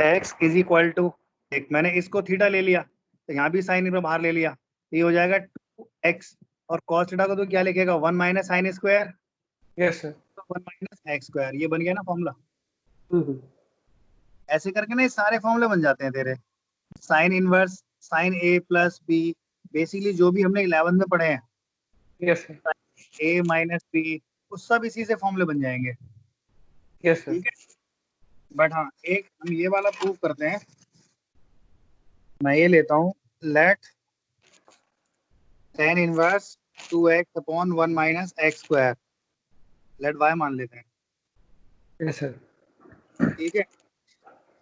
X is equal to, एक मैंने इसको थीटा ले लिया तो यहाँ भी साइन इनवर्स बाहर ले लिया तो ये हो जाएगा 2x, और कॉस थीटा को तो क्या लिखेगा 1 minus sine square, yes sir. तो 1 माइनस एक्स स्क्वायर, ये बन गया ना फॉर्मूला। ऐसे करके ना ये सारे फॉर्मूले बन जाते हैं तेरे। साइन इनवर्स, साइन ए प्लस बी, बेसिकली जो भी हमने 11 में पढ़े हैं, यस सर। ए माइनस बी, वो सब इसी से फॉर्मूले बन जाएंगे। Yes sir. ठीक है, बट हाँ एक हम ये वाला प्रूव करते हैं। मैं ये लेता हूँ, let tan inverse 2x upon 1 minus x square, let y मान लेते हैं। Yes sir. ठीक है,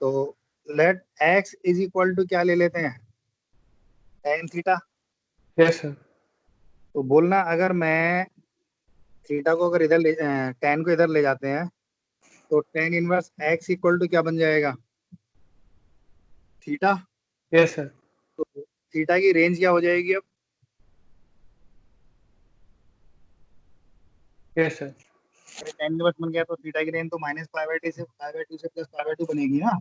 तो let x is equal to क्या ले लेते हैं, tan थीटा। Yes sir. तो बोलना अगर मैं थीटा को अगर इधर ले, tan को इधर ले जाते हैं तो tan inverse x equal to क्या बन जाएगा, थीटा। Yes sir. तो थीटा की रेंज क्या हो जाएगी अब, यस सर। tan इनवर्स बन गया तो थीटा की रेंज तो माइनस पाई बाई टू से पाई बाई टू से प्लस पाई बाई टू बनेगी ना।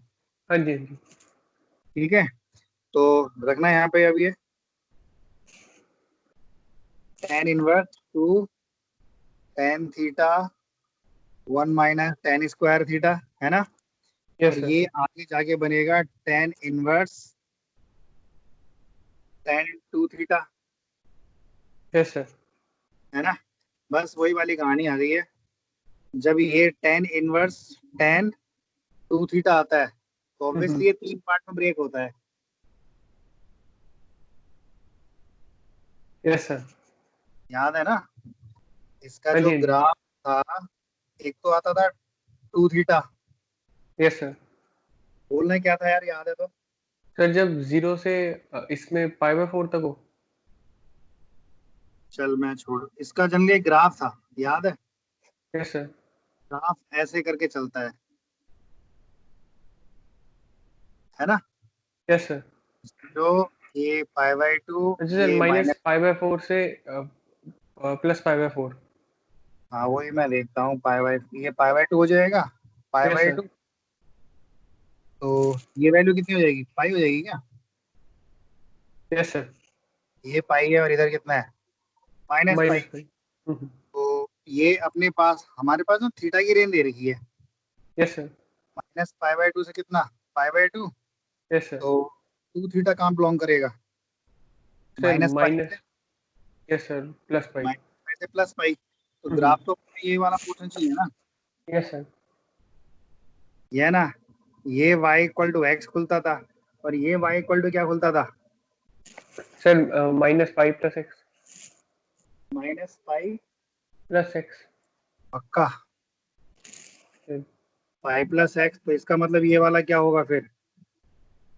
हाँ जी, हाँ जी। ठीक है, तो रखना यहाँ पे अब ये tan inverse 2 tan theta 1 minus tan square theta, है ना। यस और सर। ये आगे जाके बनेगा tan inverse tan 2 theta, yes sir. है ना। बस वही वाली कहानी आ गई है। जब ये tan इनवर्स tan 2 थीटा आता है तो ऑब्वियसली ये 3 पार्ट में ब्रेक होता है। Yes sir. याद है ना, इसका हाँ जी, जो हाँ जी। ग्राफ था, एक तो आता था 2 थीटा, यस सर। बोलना क्या था यार, याद है तो। सर जब 0 से इसमें π/4 तक हो। चल मैं छोड़, इसका जनरली एक ग्राफ था, याद है। Yes sir. ग्राफ ऐसे करके चलता है ना। Yes sir. जो ये पाई बाई टू, अच्छा सर, ये माइनस माइनस, π/4 से प्लस π/4। हाँ वही मैं देखता हूँ, पाई बाई, ये पाई बाई टू हो जाएगा, पाई यस बाई सर। टू। तो ये वैल्यू कितनी हो जाएगी, पाई हो जाएगी क्या। Yes sir. ये पाई है और इधर कितना है, माइनस पाई। -π। तो ये अपने पास, हमारे पास ना थीटा की रेंज दे रखी है, yes sir. Minus pi by two से कितना, पाई बाई टू। Yes sir. तो 2 थीटा कहाँ बिलोंग करेगा, सर माइनस पाई से, minus, yes sir, +π। Minus pi से प्लस पाई। तो ग्राफ तो ये वाला पोर्शन चाहिए ना, यस सर। ये है ना। ये y इक्वल टू एक्स खुलता था और ये y इक्वल टू क्या खुलता था, sir -π + x minus pi, + x। पक्का पाई प्लस एक्स। तो इसका मतलब ये वाला क्या होगा फिर,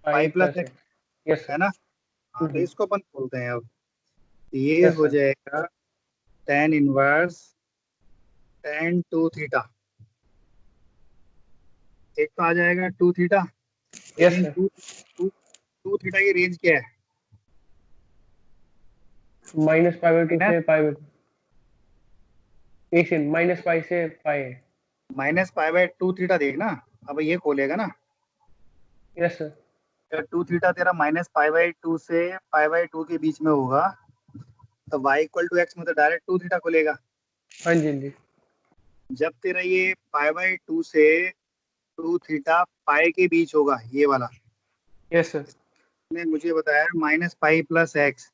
पाई π प्लस + एक्स, x। यस है सर। ना। हाँ तो इसको अपन बोलते हैं अब, ये यस हो सर। जाएगा tan इनवर्स tan 2 थीटा। एक तो आ जाएगा 2 थीटा, यस लेकिन सर। 2 थीटा की रेंज क्या है, -π/2 माइनस से π/2। एक सेकंड, -π से π है। माइनस पाई बाई 2 थीटा देखना, अब ये खोलेगा ना। Yes sir. 2 थीटा तेरा माइनस पाई बाई 2 से पाई बाई 2 के बीच में होगा, तो y इक्वल टू एक्स में तो डायरेक्ट 2 थीटा खुलेगा। हाँ जी, हाँ जी। जब तेरा ये पाई बाई 2 से 2 थीटा पाई के बीच होगा, ये वाला, यस सर। ने मुझे बताया माइनस पाई प्लस एक्स,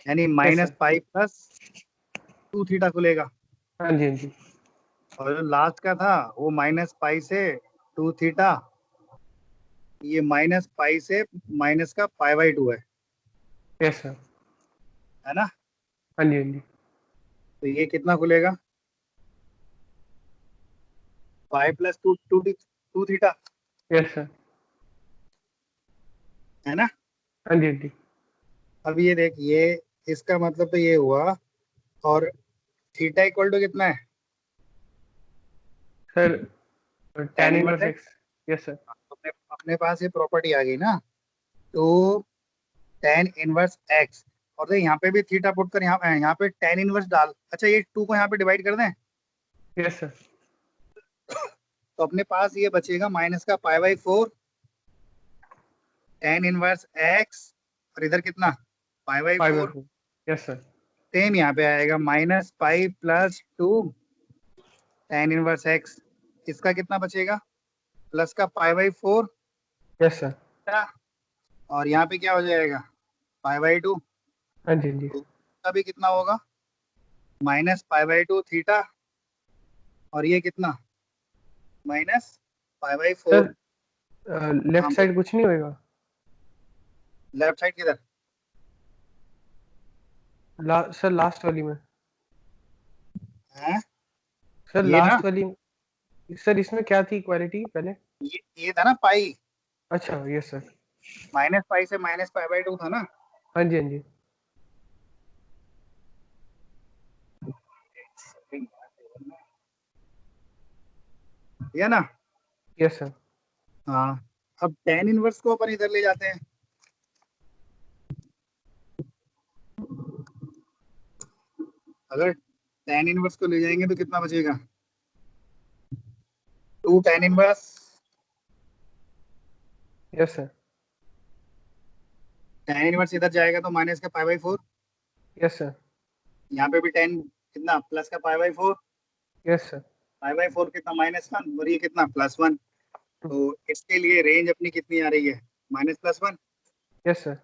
यानी यस माइनस सर। पाई प्लस 2 थीटा खुलेगा। हाँ जी, हाँ जी। और जो लास्ट का था वो माइनस पाई से 2 थीटा, ये माइनस पाई से माइनस का पाई बाई 2 यस सर। है ना। हाँ जी, हाँ जी। तो ये कितना खुलेगा, pi plus two theta, yes sir. है ना। हाँ जी, हाँ जी। अब ये देख, ये इसका मतलब तो ये हुआ, और थीटा इक्वल टू कितना है, sir tan tan inverse inverse x. x। Yes sir. अपने अपने पास ये प्रॉपर्टी आ गई ना। तो tan इनवर्स एक्स, और देख यहाँ पे भी थीटा पुट कर, यहाँ पे tan इनवर्स डाल, अच्छा ये 2 को यहाँ पे डिवाइड कर दें, यस सर। तो अपने पास ये बचेगा माइनस का pi by 4 tan inverse x और इधर कितना pi by pi by 4, 4। Yes sir. Same यहाँ पे आएगा minus pi plus 2 tan inverse x, इसका कितना बचेगा प्लस का पाई बाई 4, यस सर। और यहाँ पे क्या हो जाएगा पाई बाई 2, हाँ जी हाँ जी। तो इसका भी कितना होगा माइनस पाई बाई 2 थीटा, और ये कितना minus pi by 4। Sir left side कुछ नहीं होएगा? लेफ्ट साइड किधर सर लास्ट वाली में। है, सर ये ना, लास्ट वाली। सर इसमें क्या थी इक्वालिटी पहले? ये था ना पाई, अच्छा यस सर। माइनस पाई से माइनस पाई बाई 2 था ना। हाँ जी हाँ जी। ये ना, यस सर। हाँ, अब tan इनवर्स को अपन इधर ले जाते हैं, अगर tan इनवर्स को ले जाएंगे तो कितना बचेगा 2 tan inverse, yes sir. tan inverse इधर जाएगा तो माइनस का पाई बाई 4, यस सर। यहाँ पे भी tan कितना प्लस का pi by 4, yes sir. Pi by 4 कितना -1, और ये कितना +1, तो इसके लिए रेंज अपनी कितनी आ रही है -+1, यस सर।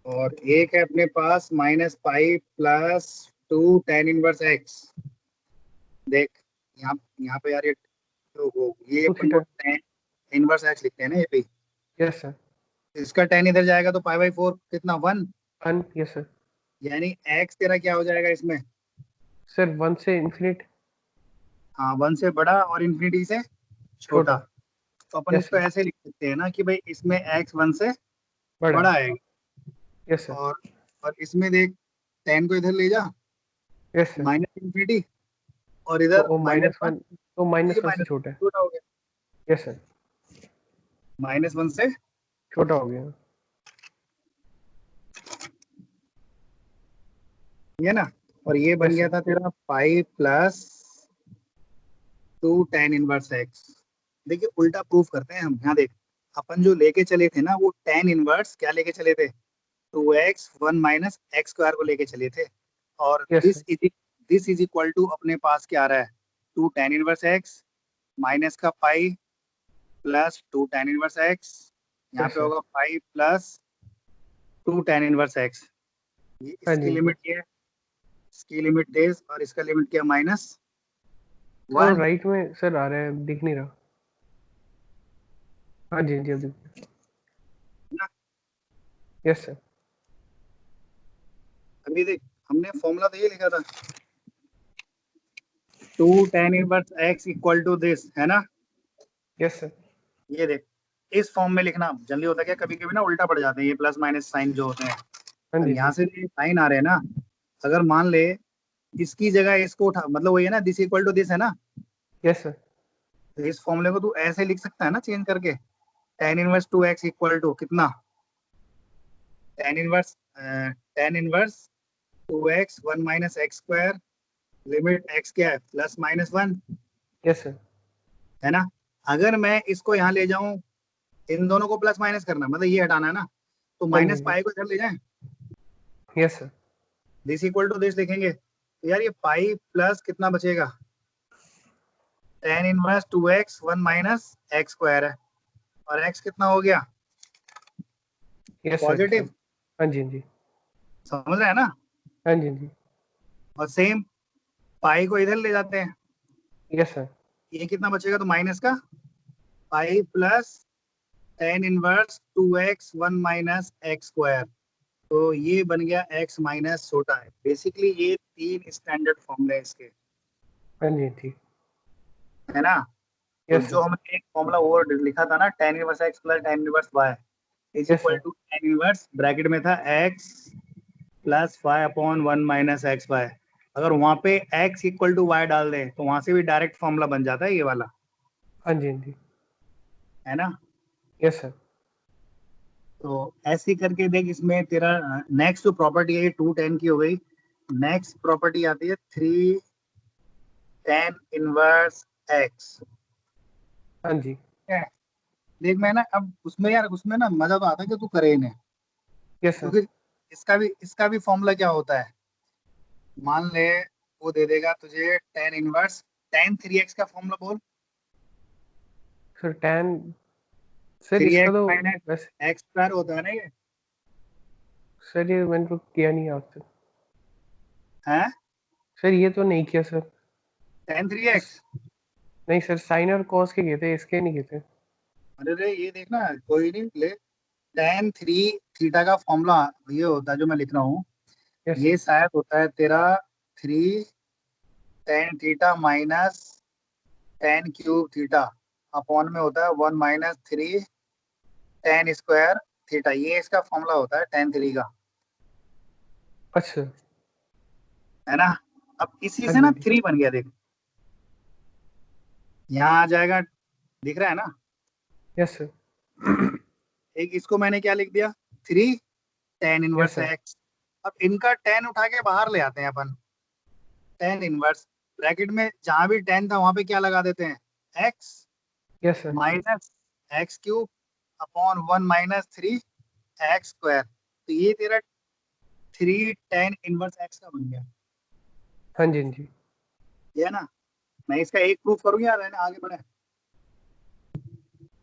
और एक है अपने पास minus pi plus 2 tan inverse x। देख यहाँ यहाँ पे यार ये तो ये 2 अपन को थीटा। tan इनवर्स x लिखते हैं ना ये पे, यस सर। इसका tan इधर जाएगा तो पाई बाई 4 कितना 1, 1। Yes sir. यानी x तेरा क्या हो जाएगा इसमें, सर 1 से इन्फिनिट। हाँ 1 से बड़ा और इन्फिनिटी से छोटा, छोटा। तो अपन यस इसको सर। ऐसे लिख सकते हैं ना कि भाई इसमें x 1 से बड़ा। बड़ा है, यस सर। और इसमें देख tan को इधर ले जा यस सर। माइनस इन्फिनिटी, और तो इधर वो माइनस माइनस 1, 1, तो ये माइनस 1 से माइनस छोटा है। छोटा हो गया, यस सर। -1 से छोटा हो गया। ये ना, और ये बन यस गया सर। था तेरा पाई प्लस 2 tan इनवर्स x। देखिए उल्टा प्रूफ करते हैं हम, यहाँ देख अपन जो लेके चले थे ना वो tan इनवर्स क्या लेके चले थे 2x 1 माइनस एक्स स्क्वायर को लेके चले थे, और yes sir. This is equal to अपने पास क्या आ रहा है 2 tan इनवर्स x माइनस का पाई प्लस 2 tan इनवर्स x, यहाँ यस पे सर। होगा पाई प्लस 2 tan इनवर्स x, ये हाँ जी इसकी हाँ जी। लिमिट ये है, इसकी लिमिट डेज और इसका लिमिट क्या सर वो -1। राइट में सर आ रहा है, दिख नहीं रहा। हाँ जी हाँ जी अभी। Yes sir. अभी देख हमने फॉर्मूला तो ये लिखा था 2 tan inverse x equal to this, है ना, यस सर। ये देख इस फॉर्म में लिखना जल्दी होता है क्या, कभी कभी ना उल्टा पड़ जाते हैं ये प्लस माइनस साइन जो होते हैं, हाँ अब जी यहाँ जी। से जो साइन आ रहे हैं ना, अगर मान ले इसकी जगह इसको उठा, मतलब वही है ना दिस इक्वल टू दिस, है ना, यस सर। तो इस फॉर्मूले को तू ऐसे लिख सकता है ना चेंज करके tan inverse 2x equal to कितना tan inverse tan inverse 2x 1 minus x square, limit x क्या है +-1, यस सर। है ना, अगर मैं इसको यहाँ ले जाऊं, इन दोनों को प्लस माइनस करना मतलब ये हटाना है ना, तो हाँ जी माइनस हाँ जी। पाई को इधर ले जाएं, yes sir. This equal to this लिखेंगे, तो यार ये पाई प्लस कितना बचेगा tan inverse 2x 1 minus x square है, और x कितना हो गया यस सर। पॉजिटिव, हाँ जी हाँ जी। समझ रहे हैं ना, हाँ जी हाँ जी। और सेम पाई को इधर ले जाते हैं, यस सर। ये कितना बचेगा तो माइनस का pi plus tan inverse 2x 1 minus x square, तो ये बन गया x माइनस छोटा है, बेसिकली ये 3 स्टैंडर्ड फॉर्मूले इसके, हाँ जी हाँ जी। है ना, तो यस जो सर। हमने एक फॉर्मूला वो लिखा था ना tan inverse x plus tan inverse y is yes equal sir. To tan inverse bracket में था x plus Y upon 1 minus X Y, अगर वहां पे x इक्वल टू वाई डाल दें तो वहां से भी डायरेक्ट फॉर्मूला बन जाता है ये वाला, हाँ जी हाँ जी। है ना, यस सर। तो ऐसे करके देख इसमें तेरा नेक्स्ट जो प्रॉपर्टी है 2 tan की हो गई, नेक्स्ट प्रॉपर्टी आती है 3 tan इनवर्स x, हाँ जी। है, देख मैं ना अब उसमें यार, उसमें ना मजा तो आता है कि तू करे इन्हें, यस सर। क्योंकि इसका भी फॉर्मूला क्या होता है, मान ले वो दे देगा तुझे tan inverse, ten three x का फॉर्मूला बोल। सर tan, सर थ्री इसका एक्स तो माइनस वैसे, एक्स स्क्वायर होता है ना ये, सर ये मैंने तो किया नहीं आज तक। है सर ये तो नहीं किया सर। टेन थ्री बस, एक्स। नहीं सर, साइन और कॉस के किए थे, इसके नहीं किए थे। अरे रे ये देखना, कोई नहीं ले, टेन थ्री थीटा का फॉर्मूला ये होता है जो मैं लिख रहा हूँ, यस ये सर। शायद होता है तेरा three tan theta minus ten cube theta upon में होता है one minus three ten square theta, ये इसका फॉर्मूला होता है टेन थ्री का, अच्छा। है ना। अब इसी हाँ से जी ना हाँ जी। थ्री बन गया देख, यहाँ आ जाएगा, दिख रहा है ना। Yes sir. एक इसको मैंने क्या लिख दिया, three ten yes inverse sir. X. अब इनका टेन उठा के बाहर ले आते हैं अपन, टेन इनवर्स ब्रैकेट में जहां भी टेन था वहां पे क्या लगा देते हैं, x yes sir. Minus x cube upon one minus three x square, तो ये तेरा थ्री टेन इनवर्स एक्स का बन गया, हाँ जी हाँ जी। ये है ना। मैं इसका एक प्रूफ करूँ यार, है ना, आगे बढ़े।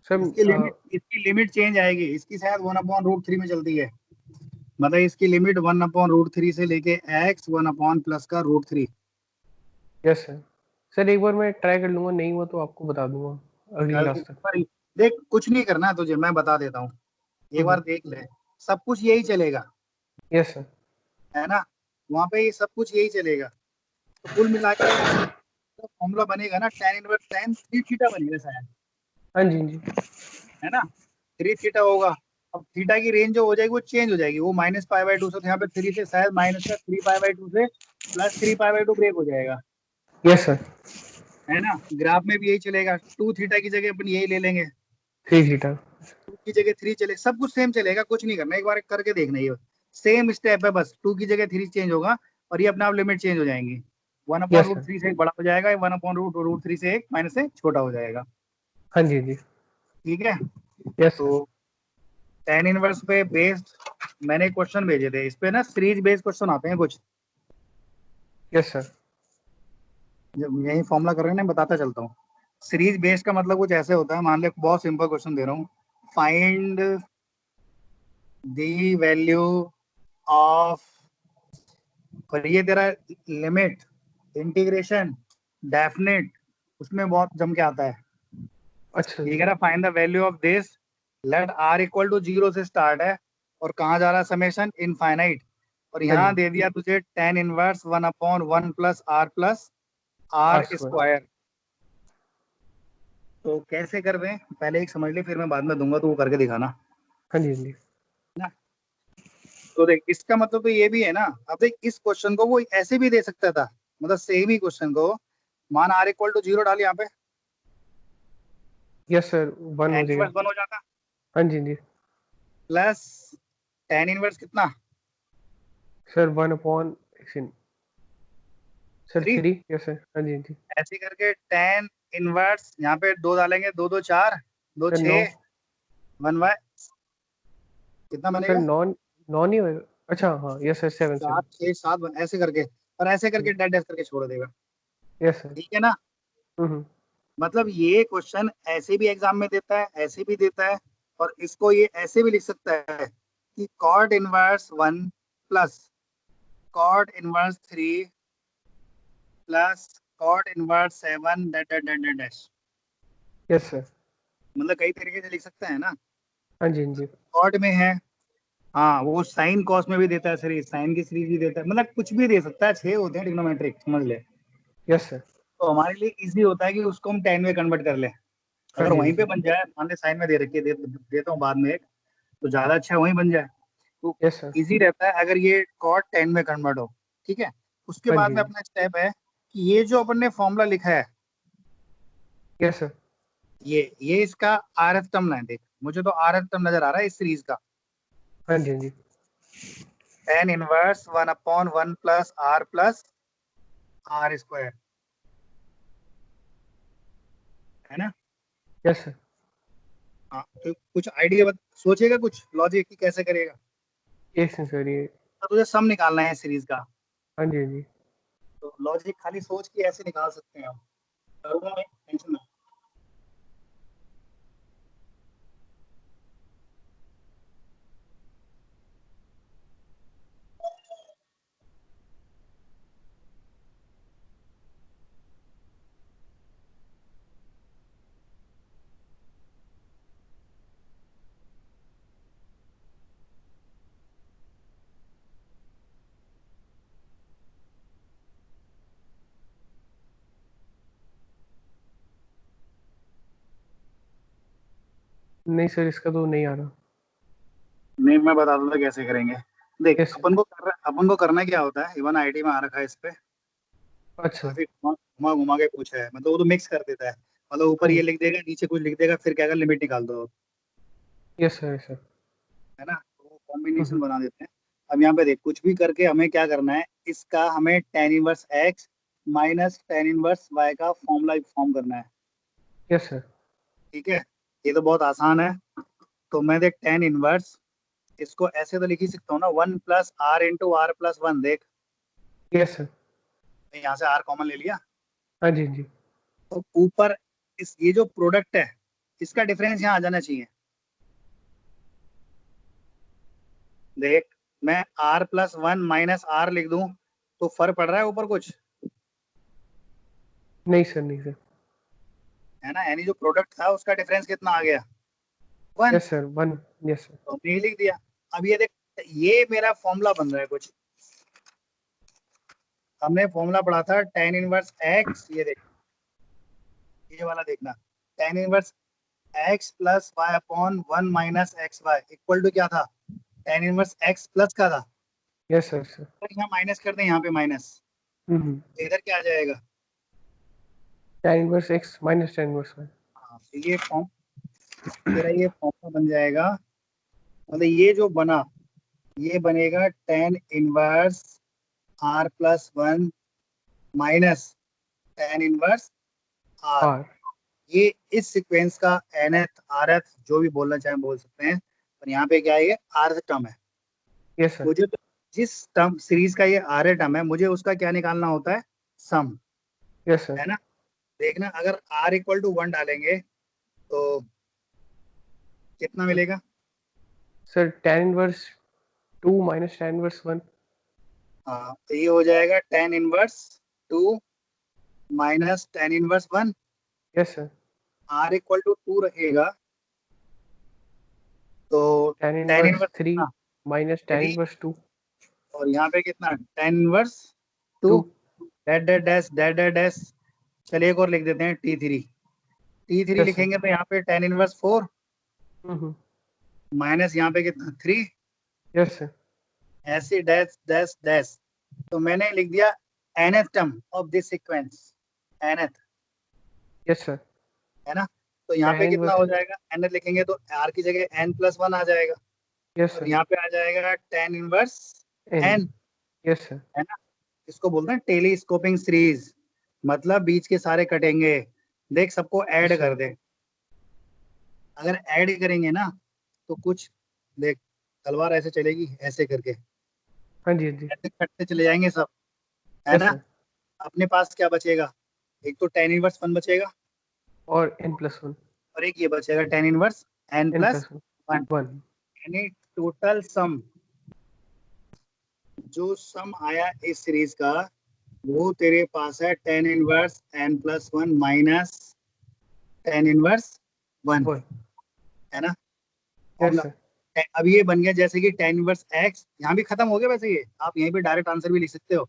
सर इसकी लिमिट चेंज आएगी, इसकी शायद वन अपॉन रूट थ्री में चलती है, मतलब इसकी limit one upon root three से लेके एक्स वन अपॉन प्लस का root three. Yes sir. Sir एक बार मैं ट्राई कर लूंगा, नहीं हुआ तो आपको बता दूंगा अगली कल क्लास एक तक। बार देख, कुछ नहीं करना है तुझे, मैं बता देता हूँ, एक बार देख ले, सब कुछ यही चलेगा, यस सर। है ना, वहां पे ये सब कुछ यही चलेगा, तो कुल मिला के फॉर्मूला बनेगा ना ten inverse ten three theta बनेगा शायद, हाँ जी हाँ जी। है ना, थ्री थीटा होगा। अब थीटा की रेंज जो हो जाएगी वो चेंज हो जाएगी, वो माइनस पाई बाई टू से, यहाँ पे थ्री से शायद माइनस का थ्री पाई बाई टू से plus three pi by two break हो जाएगा, यस सर। है ना। ग्राफ में भी यही चलेगा, टू थीटा की जगह अपन यही ले लेंगे, थ्री थीटा। टू की जगह थ्री चले, सब कुछ सेम चलेगा, कुछ नहीं करना, एक बार करके देखना, ये सेम स्टेप है, बस टू की जगह थ्री चेंज होगा और ये अपने आप लिमिट चेंज हो जाएंगी, one upon yes root sir. Three से एक बड़ा हो जाएगा, one upon root root three से एक माइनस से छोटा हो जाएगा, हाँ जी हाँ जी। ठीक है। यस तो सर। टेन इनवर्स पे बेस्ड मैंने क्वेश्चन भेजे थे, इस पे ना सीरीज बेस्ड क्वेश्चन आते हैं कुछ, यस सर। जब यही फॉर्मूला कर रहे हैं ना, बताता चलता हूँ। सीरीज बेस्ड का मतलब कुछ ऐसे होता है, मान ले बहुत सिंपल क्वेश्चन दे रहा हूँ, फाइंड द वैल्यू ऑफ, और ये तेरा लिमिट इंटीग्रेशन डेफिनेट उसमें बहुत जम के आता है, अच्छा ये जी। कह रहा find the value of this, let R equal to zero से स्टार्ट है, और कहाँ जा रहा है, समेशन इनफाइनाइट, और हाँ यहाँ जी। दे दिया तुझे tan inverse one upon one plus R R square. Square. तो कैसे कर रहे हैं पहले एक समझ ले, फिर मैं बाद में दूंगा तो वो करके दिखाना हाँ जी हाँ जी। ना। तो देख इसका मतलब तो ये भी है ना, अब देख इस क्वेश्चन को वो ऐसे भी दे सकता था, मतलब सेम ही क्वेश्चन को, मान आर इक्वल टू जीरो डाल यहाँ पे, यस सर, वन हो टेन जाएगा। इनवर्स वन हो जाता, हाँ जी हाँ जी। प्लस टेन इनवर्स कितना, sir one upon, sir three, three. Yes sir. हाँ जी हाँ जी। ऐसे करके टेन इनवर्स यहाँ पे दो डालेंगे, दो दो चार, दो सर नौ। छः, वन बाय कितना सर बनेगा, नॉन, नॉन ही होएगा। अच्छा हाँ, यस सर, सेवन सात सेवन। छः सात ऐसे करके, और ऐसे करके डैश डैश करके छोड़ देगा, यस सर। ठीक है ना। हम्म। मतलब ये क्वेश्चन ऐसे भी एग्जाम में देता है, ऐसे भी देता है, और इसको ये ऐसे भी लिख सकता है कि cot inverse one plus cot inverse three plus cot inverse seven dash, yes sir. मतलब कई तरीके से लिख सकते हैं ना। हाँ जी हाँ जी। कॉट में है, हाँ वो साइन कॉस में भी देता है सीरीज, साइन की सीरीज भी देता है, मतलब कुछ भी दे सकता है, छह होते हैं ट्रिग्नोमेट्रिक समझ ले। Yes sir. तो हमारे लिए इजी होता है कि उसको हम टेन में कन्वर्ट कर ले, हाँ अगर जी हाँ वहीं पे जी। बन जाए, मान ले साइन में दे रखी है, देता हूँ बाद में एक, तो ज्यादा अच्छा वहीं बन जाए, तो यस सर। इजी रहता है अगर ये कॉट टेन में कन्वर्ट हो, ठीक है। उसके हाँ बाद जी में हाँ जी। अपना स्टेप है कि ये जो अपन ने फॉर्मूला लिखा है, यस सर। ये इसका आर एफ टर्म है, देख मुझे तो आर एफ टर्म नजर आ रहा है इस सीरीज का, हाँ जी हाँ जी। Tan inverse one upon one plus R square, है ना। Yes sir. हाँ, तो कुछ आइडिया सोचेगा कुछ लॉजिक की कैसे करेगा? यस सर ये। तो तुझे सम निकालना है सीरीज का, हाँ जी, हाँ जी। तो लॉजिक खाली सोच के ऐसे निकाल सकते हैं हम। करूँगा मैं, टेंशन ना। नहीं सर, इसका तो नहीं आ रहा। नहीं, मैं बता दूंगा कैसे करेंगे। देख, यस सर। अपन को करना क्या होता है, इवन आईटी में आ रखा है इस पे। अच्छा। काफी घुमा घुमा के पूछा है, मतलब वो तो मिक्स कर देता है। मतलब ऊपर हाँ ये जी। लिख देगा, नीचे कुछ लिख देगा, फिर कहेगा लिमिट निकाल दो, यस सर, यस सर। है ना? तो वो कॉम्बिनेशन बना देते हैं। अब यहाँ पे देख, कुछ भी करके हमें क्या करना है, इसका हमें tan inverse X minus tan inverse Y का फॉर्मूला फॉर्म करना है। Yes sir. ठीक है, ये तो बहुत आसान है। तो मैं देख टेन इनवर्स, इसको ऐसे तो लिख ही सकता हूँ ना, one plus R into R plus one. देख, यस सर। यहाँ से आर कॉमन ले लिया, हाँ जी, हाँ जी। तो ऊपर इस ये जो प्रोडक्ट है, इसका डिफरेंस यहाँ आ जाना चाहिए। देख, मैं R plus one minus R लिख दूं तो फर्क पड़ रहा है ऊपर कुछ? नहीं सर, नहीं सर। है ना? यानी जो प्रोडक्ट था उसका डिफरेंस कितना आ गया? One. Yes sir, 1। Yes sir. तो हमने ये लिख दिया। अब ये देख, ये मेरा फॉर्मूला बन रहा है कुछ। हमने फॉर्मूला पढ़ा था टेन इनवर्स एक्स, ये देख, ये वाला देखना। Tan inverse x plus Y upon one minus X Y equal to क्या था? टेन इनवर्स एक्स प्लस का था। Yes sir, sir. तो यहाँ माइनस कर दें, यहाँ पे माइनस, हम्म। तो इधर क्या आ जाएगा? tan inverse x minus tan inverse y। हाँ, तो ये फॉर्म, तेरा ये फॉर्मूला बन जाएगा। मतलब ये जो बना, ये बनेगा tan inverse R plus one minus tan inverse R. r। ये इस सीक्वेंस का nth rth जो भी बोलना चाहें बोल सकते हैं, पर यहाँ पे क्या है, ये rth टर्म है। Yes sir. मुझे तो जिस टर्म सीरीज का ये rth टर्म है, मुझे उसका क्या निकालना होता है? सम। Yes sir. है ना? देखना, अगर r इक्वल टू वन डालेंगे तो कितना मिलेगा? Sir tan inverse 2 minus tan inverse 1। हाँ, तो ये हो जाएगा tan inverse two minus tan inverse one. Yes sir. r equal to two रहेगा, तो tan टेन इनवर्स इनवर्स 3 कितना? Minus tan three. इनवर्स 2। और यहाँ पे कितना? Tan inverse two. 2। Dash dash dash dash dash dash. चलिए एक और लिख देते हैं, T three. T three yes sir. लिखेंगे तो यहाँ पे टेन इनवर्स फोर हम्म। माइनस यहाँ पे कितना? थ्री। Yes sir. ऐसे डैश डैश डैश। तो मैंने लिख दिया nth term of this sequence, nth। Yes sir. है ना? तो यहाँ पे tan कितना इनवर्स। हो जाएगा? nth लिखेंगे तो r की जगह n प्लस वन आ जाएगा, यस और सर। यहाँ पे आ जाएगा tan inverse n। n। Yes sir. है ना? इसको बोलते हैं टेलीस्कोपिंग सीरीज, मतलब बीच के सारे कटेंगे। देख, सबको ऐड अच्छा। कर दे। अगर ऐड करेंगे ना तो कुछ, देख, तलवार ऐसे चलेगी ऐसे करके, हाँ जी, हाँ जी। ऐसे कटते चले जाएंगे सब। है यस ना? सर। अपने पास क्या बचेगा? एक तो टेन इनवर्स वन बचेगा, और n+1। और एक ये बचेगा tan inverse n plus n+1। One. 1। यानी टोटल सम, जो सम आया इस सीरीज का, वो तेरे पास है tan inverse n plus one minus tan inverse one. 1। है ना? Yes formula sir. अब ये बन गया, जैसे कि टेन इनवर्स एक्स यहाँ भी खत्म हो गया। वैसे ये आप यहीं पे डायरेक्ट आंसर भी लिख सकते हो।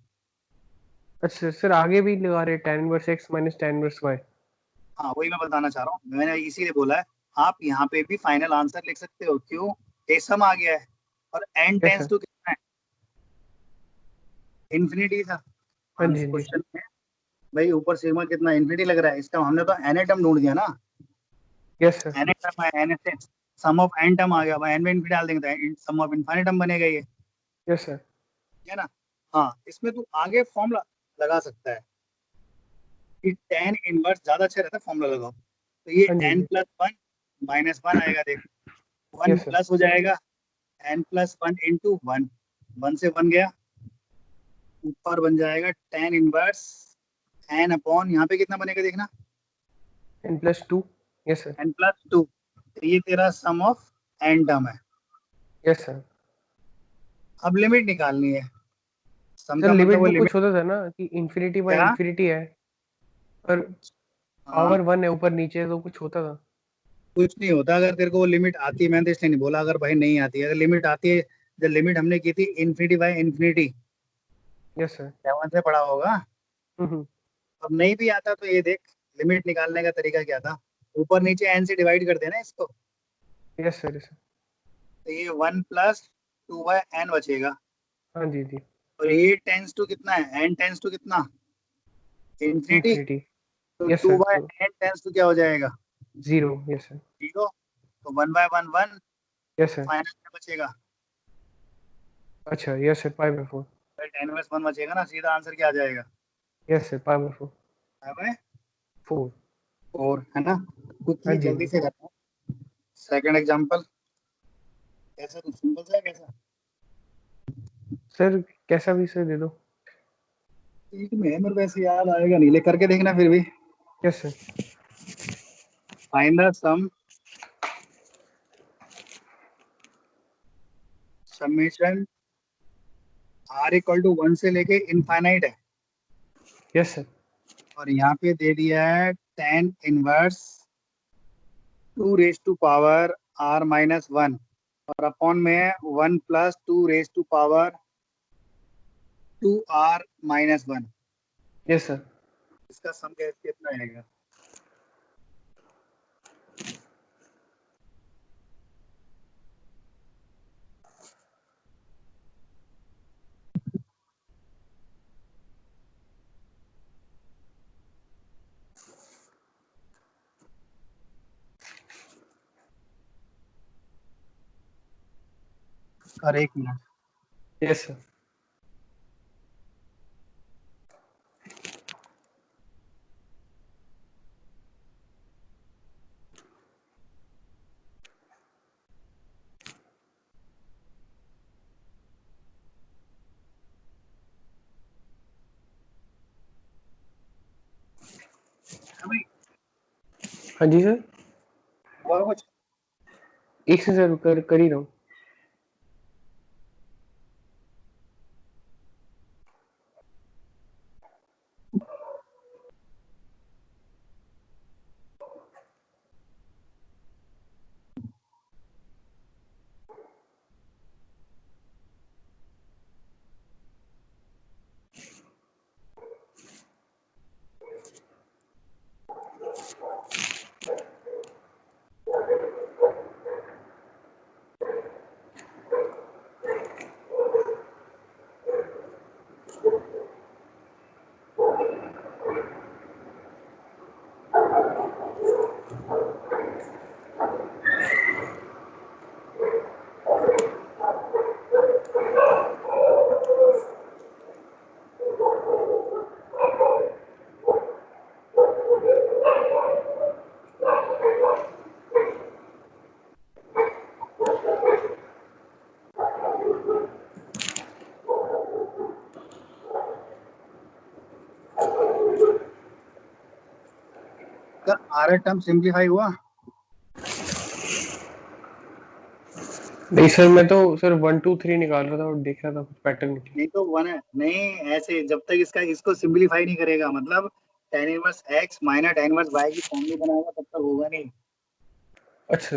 अच्छा सर, आगे भी लगा रहे tan inverse x minus tan inverse y। हाँ, वही मैं बताना चाह रहा हूँ, मैंने इसीलिए बोला है। आप यहाँ पे भी फाइनल आंसर लिख सकते हो। क्यों? ये सम आ गया है, और n yes tends sir. To कितना है? इन्फिनिटी था हाँ जी, आंसर हाँ जी। क्वेश्चन में। भाई ऊपर सिग्मा कितना इन्फिनिटी लग रहा है, इसका हमने तो एन टर्म ढूंढ दिया ना। Yes sir. एन टर्म है, N S sum of N term आ गया, भाई एन में इन्फिनिटी डाल देंगे तो सम ऑफ इन्फिनिटम बनेगा ये। Yes sir. है ना? हाँ, इसमें तू आगे फॉर्मूला लगा सकता है कि टेन इनवर्स ज्यादा अच्छा रहता है, फॉर्मूला लगाओ। तो ये हाँ जी, हाँ एन जी। प्लस वन -1 आएगा, देख 1 यस सर। प्लस हो जाएगा n+1 इंटू 1, 1 से 1 गया, ऊपर बन जाएगा tan इनवर्स n अपॉन यहाँ पे कितना बनेगा देखना, n+2। Yes sir. n+2। तो ये तेरा सम ऑफ n टर्म है। Yes sir. अब लिमिट निकालनी है। सम सर का मतलब लिमिट वो में लिमिट कुछ होता था ना कि इन्फिनिटी बाय क्या? इन्फिनिटी है, पर हाँ, पावर 1 है ऊपर नीचे, तो कुछ होता था। कुछ नहीं होता अगर तेरे को वो लिमिट आती है, मैंने तो इसलिए नहीं बोला अगर भाई नहीं आती है, अगर लिमिट आती है, जब लिमिट हमने की थी infinity by infinity, yes sir. 7 से पढ़ा होगा। हम्म। अब नहीं भी आता तो ये देख, लिमिट निकालने का तरीका क्या था, ऊपर नीचे एन से डिवाइड कर देना इसको, यस सर। Yes sir. तो ये 1+2/n बचेगा। हाँ जी जी। और ये टेंस टू कितना है, n टेंस टू कितना, इन्फिनिटी। इन्फिनिटी। तो यस टू सर, बाय तो एन टेंस टू क्या हो जाएगा, 0। Yes sir. 0। तो 1/1 1, यस सर। फाइनल क्या बचेगा, अच्छा, यस सर, π/4। tan इनवर्स 1 बचेगा ना, सीधा आंसर क्या आ जाएगा, यस सर, π/4। 4। 4 है ना। हाँ क्विकली जी जल्दी जी। से करता हूँ। सेकंड एग्जांपल, कैसा कुछ सिंपल सा है कैसा, सर कैसा भी सर दे दो। एक में है मेरे वैसे याद आएगा नहीं, ले करके देखना फिर भी। Yes sir. Find the sum summation r equal to 1 से लेके इनफाइनाइट है, यस सर। और यहाँ पे दे दिया है tan inverse 2 raise to power r-1, और अपॉन में है 1+2 raise to power 2r-1। Yes sir. इसका सम कैसे कितना आएगा, और 1 मिनट। Yes sir. हाँ भाई, हाँ जी सर। और कुछ, एक से सर कर ही रहा हूँ। आर टर्म सिंप्लीफाई हुआ, नहीं सर, मैं तो सर 1 2 3 निकाल रहा था और देख रहा था कुछ पैटर्न निकले। नहीं तो 1 है नहीं, ऐसे जब तक इसको सिंप्लीफाई नहीं करेगा, मतलब tan inverse x minus tan inverse y की फॉर्म नहीं बनाएगा तब तक होगा नहीं। अच्छा।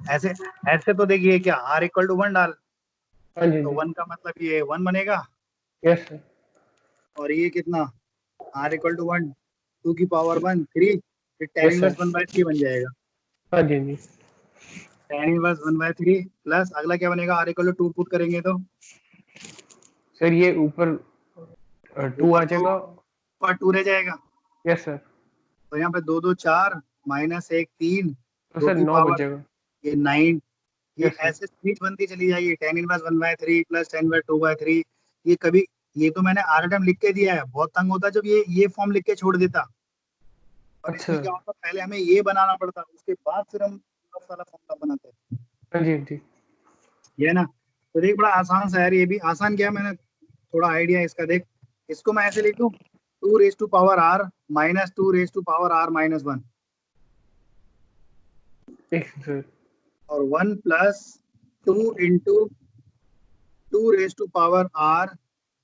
ऐसे ऐसे तो देखिए क्या, r इक्वल टू 1 डाल, हाँ जी तो जी। 1 का मतलब ये 1 बनेगा, यस सर। और ये कितना, r इक्वल टू 1, 2 की पावर 1 3, फिर tan यस इनवर्स सर। 1/3 बन जाएगा। हाँ जी जी। tan इनवर्स 1/3 प्लस अगला क्या बनेगा, r इक्वल टू 2 पुट करेंगे तो सर ये ऊपर 2 आ ऊपर जाएगा। 2 रह जाएगा, यस सर। तो यहाँ पे 2 2 4 -1 3, तो 2 सर की 9 बच पावर जाएगा। ये 9, ये यस सर। ऐसे स्पीड बनती चली जाएगी, tan इनवर्स 1/3 प्लस tan/2/3। ये कभी, ये तो मैंने आर टर्म लिख के दिया है, बहुत तंग होता जब ये फॉर्म लिख के छोड़ देता, और अच्छा। इसमें क्या होता है, पहले हमें ये बनाना पड़ता, उसके बाद फिर हम वाला फॉर्मूला बनाते हैं। हाँ जी, हाँ जी। ये है ना। तो देख बड़ा आसान सा है यार, ये भी आसान क्या है, मैंने थोड़ा आइडिया इसका देख। इसको मैं ऐसे लिख दूं, 2 raised to power r minus 2 raised to power r-1, एक सर। और 1 + 2 × 2 raised to power r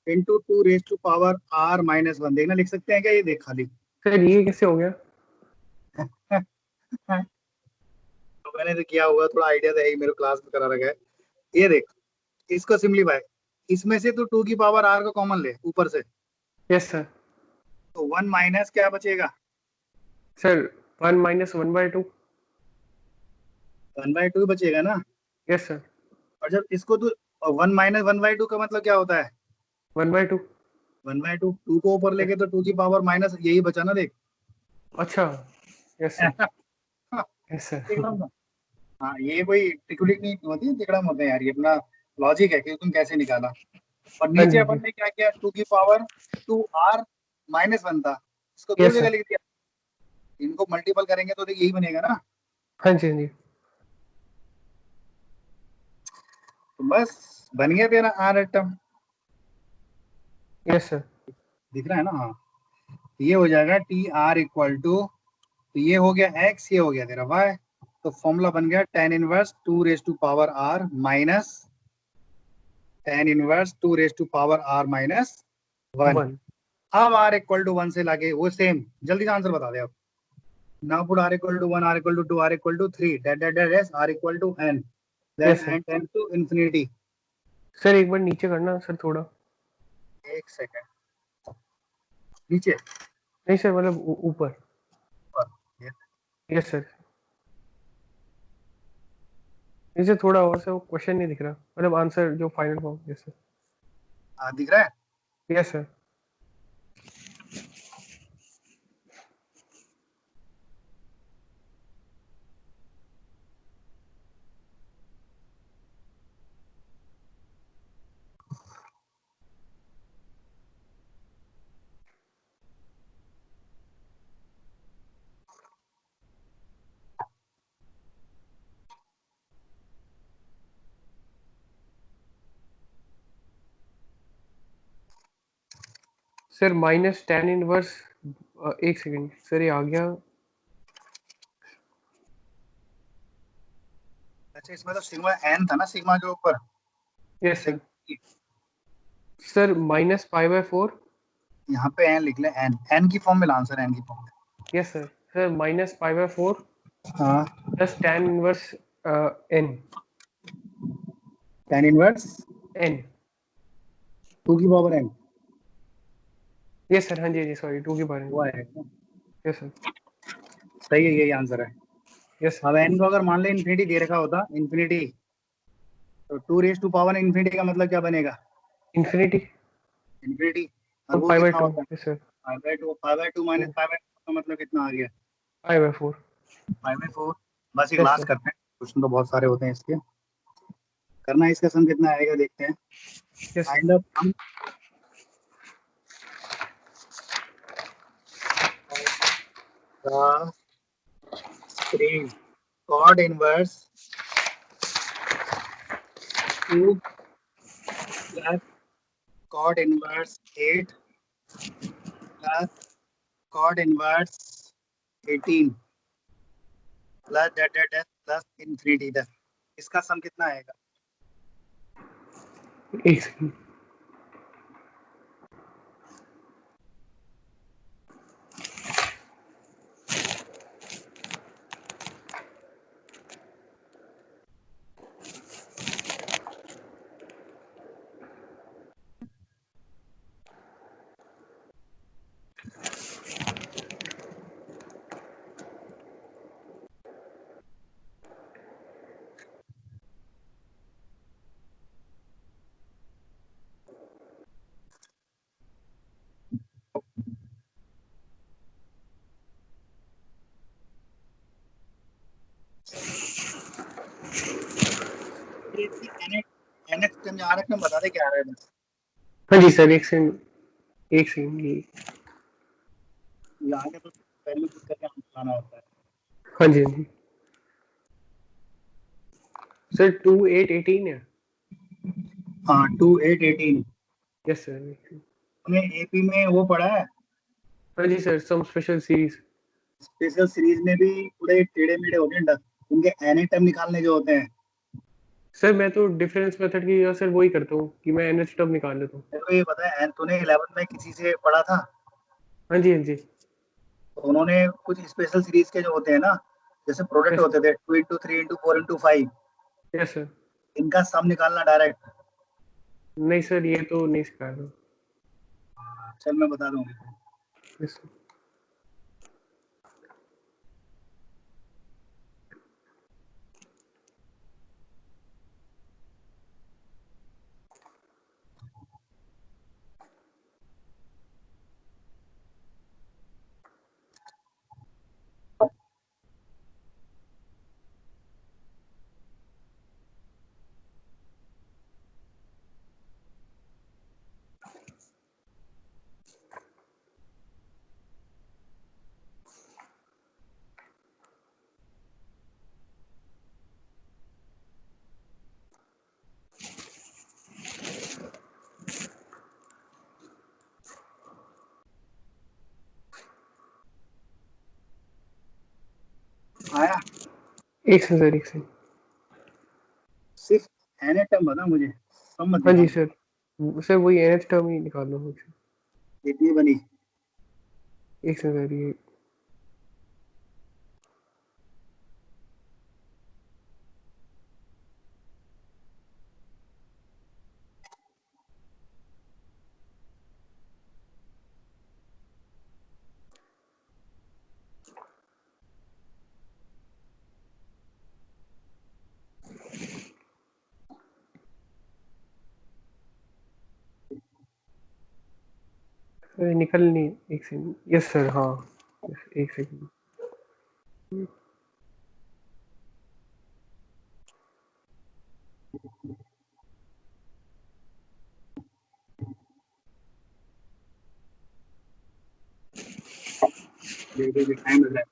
into 2 raised to power r-1, देखना लिख सकते हैं क्या, ये देख खाली। सर ये कैसे हो गया? तो मैंने तो किया हुआ, थोड़ा आइडिया तो है ही, मेरे क्लास में करा रखा है। ये देख, इसको सिंप्लीफाई, इसमें से तो 2 की पावर r को कॉमन ले ऊपर से, यस सर। तो 1 माइनस क्या बचेगा, सर 1 - 1/2। 1/2 बचेगा ना। Yes sir. और जब इसको तू 1 - 1/2 का मतलब क्या होता है, 1/2। 1/2, 2 को ऊपर लेके तो 2 की पावर माइनस यही बचा ना, देख। अच्छा। Yes sir. Yes sir. तिकड़म। हाँ, ये कोई टिकुलिक नहीं होती है, तिकड़म होते हैं यार, ये अपना लॉजिक है कि तुम कैसे निकाला। और हाँ नीचे जी, अपन जी। ने क्या किया, 2 की पावर 2r-1 था, इसको दो यस जगह सर। लिख दिया, इनको मल्टीपल करेंगे तो यही बनेगा ना। हाँ जी, हाँ जी। तो बस बन गया तेरा आर एटम। Yes sir. दिख रहा है ना, हाँ। ये हो जाएगा Tr तो ये हो गया x, ये हो गया तेरा y। तो फॉर्मूला बन गया tan−1 2 raised to power r minus tan−1 2 raised to power r-1। 1। अब r = 1 से लाके वो सेम, जल्दी से आंसर बता दे अब। Now put r = 1, r = 2, r = 3, that that that as r = n, then yes sir. n tend to infinity. Sir एक बार नीचे करना सर थोड़ा। एक सेकंड, नीचे। नहीं सर, मतलब ऊपर। ये यस सर। नहीं सर, थोड़ा और से वो क्वेश्चन नहीं दिख रहा, मतलब आंसर जो फाइनल फॉर्म। Yes sir. दिख रहा है। Yes sir. Sir -tan−1। एक सेकंड सर, ये आ गया। अच्छा, इसमें तो सिग्मा n था ना, सिग्मा के ऊपर। Yes sir. सर -π/4। यहाँ पे n लिख ले, n की फॉर्म में आंसर, n की फॉर्म में। Yes sir. सर -π/4 हाँ, plus tan−1 n। tan−1 n। 2 की पावर n। Yes sir. हाँ जी, हाँ जी, सॉरी, 2 की पावर n। हुआ है क्या? Yes sir. सही है, यही आंसर है। यस अब सर। n को अगर मान ले इन्फिनिटी दे रखा होता, इन्फिनिटी, तो 2 raised to power इन्फिनिटी का मतलब क्या बनेगा, इन्फिनिटी। इन्फिनिटी। और तो वो कितना π/2। होता है, यस सर। 5/2 माइनस 5/2 का मतलब कितना आ गया, π/4। 5/4। बस एक यस लास्ट सर। करते हैं, क्वेश्चन तो बहुत सारे होते हैं इसके। करना है, इसका सम कितना आएगा देखते हैं। Yes sir. Find the sum of the 3 cot inverse 2 plus cot inverse 8 plus cot inverse 18 plus dot dot dot plus infinity तक, इसका सम कितना आएगा। एक सेकंड। एनएक्स में आरएक्स में बता दे क्या आ रहा है बस। हाँ जी सर, एक सेकंड, एक सेकंड। ये ये आगे तो वैल्यू पुट करके हमें चलाना होता है। हाँ जी हाँ जी सर 2818 है। हाँ 2818। Yes sir. हमने एपी में वो पढ़ा है, हाँ जी sir, some special series. Special series में भी पूरे टेढ़े मेढ़े होते हैं, उनके एनी टर्म निकालने जो होते हैं। सर मैं तो डिफरेंस मेथड की वजह से वही करता हूँ कि मैं एनएच टर्म निकाल लेता हूँ। तेरे को ये पता है तूने 11th में किसी से पढ़ा था, हाँ जी हाँ जी। तो उन्होंने कुछ स्पेशल सीरीज के जो होते हैं ना, जैसे प्रोडक्ट यस होते थे 2 into 3 into 4 into 5, yes sir. इनका सम निकालना डायरेक्ट। नहीं सर, ये तो नहीं सिखाया था। चल मैं बता दूंगी। Yes sir. आया? एक सेकंड सर, एक सेकंड। सिर्फ एनी टर्म बता मुझे, सम मत हाँ जी निकाल। सर। सर वही एनएच टर्म ही निकाल लो मुझे। कितनी बनी? एक सेकंड सर, ये निकल नहीं। एक सेकंड। यस सर, हाँ। एक सेकंड। देखिए टाइम लग रहा है।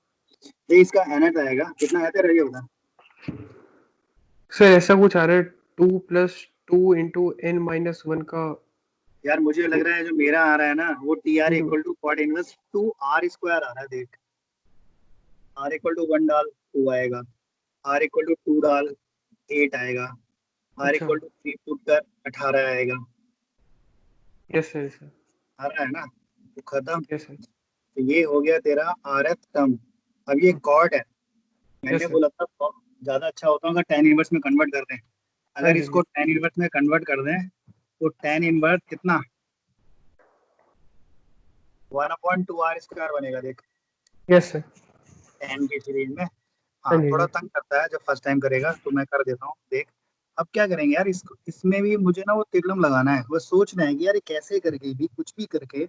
ये इसका एनएट आएगा कितना है तेरा, ये बता। सर ऐसा कुछ आ रहा है, 2 + 2 × n - 1 का। यार मुझे लग तो रहा है जो मेरा आ रहा है ना, वो T R equal to cot inverse 2r² आ रहा है। देख, r = 1 डाल 2 आएगा, r = 2 डाल 8 आएगा, अच्छा। r = 3 पुट कर 18 आएगा। Yes sir, sir. आ रहा है ना, तो खत्म। Yes sir. तो ये हो गया तेरा RF टर्म। अब ये कॉट है, मैंने यस सर। बोला था ज्यादा अच्छा होता अगर tan इनवर्स में कन्वर्ट कर दें। हाँ अगर जी इसको जी। tan इनवर्स में कन्वर्ट कर दें तो tan इनवर्स कितना, 1/2r² बनेगा। देख, यस सर। tan की सीरीज में। हाँ हाँ जी थोड़ा जी। तंग करता है जब फर्स्ट टाइम करेगा, तो मैं कर देता हूँ। देख, अब क्या करेंगे यार, इसको इसमें भी मुझे ना वो तिरलम लगाना है। वो सोच रहे हैं कि यार ये कैसे करके भी कुछ भी करके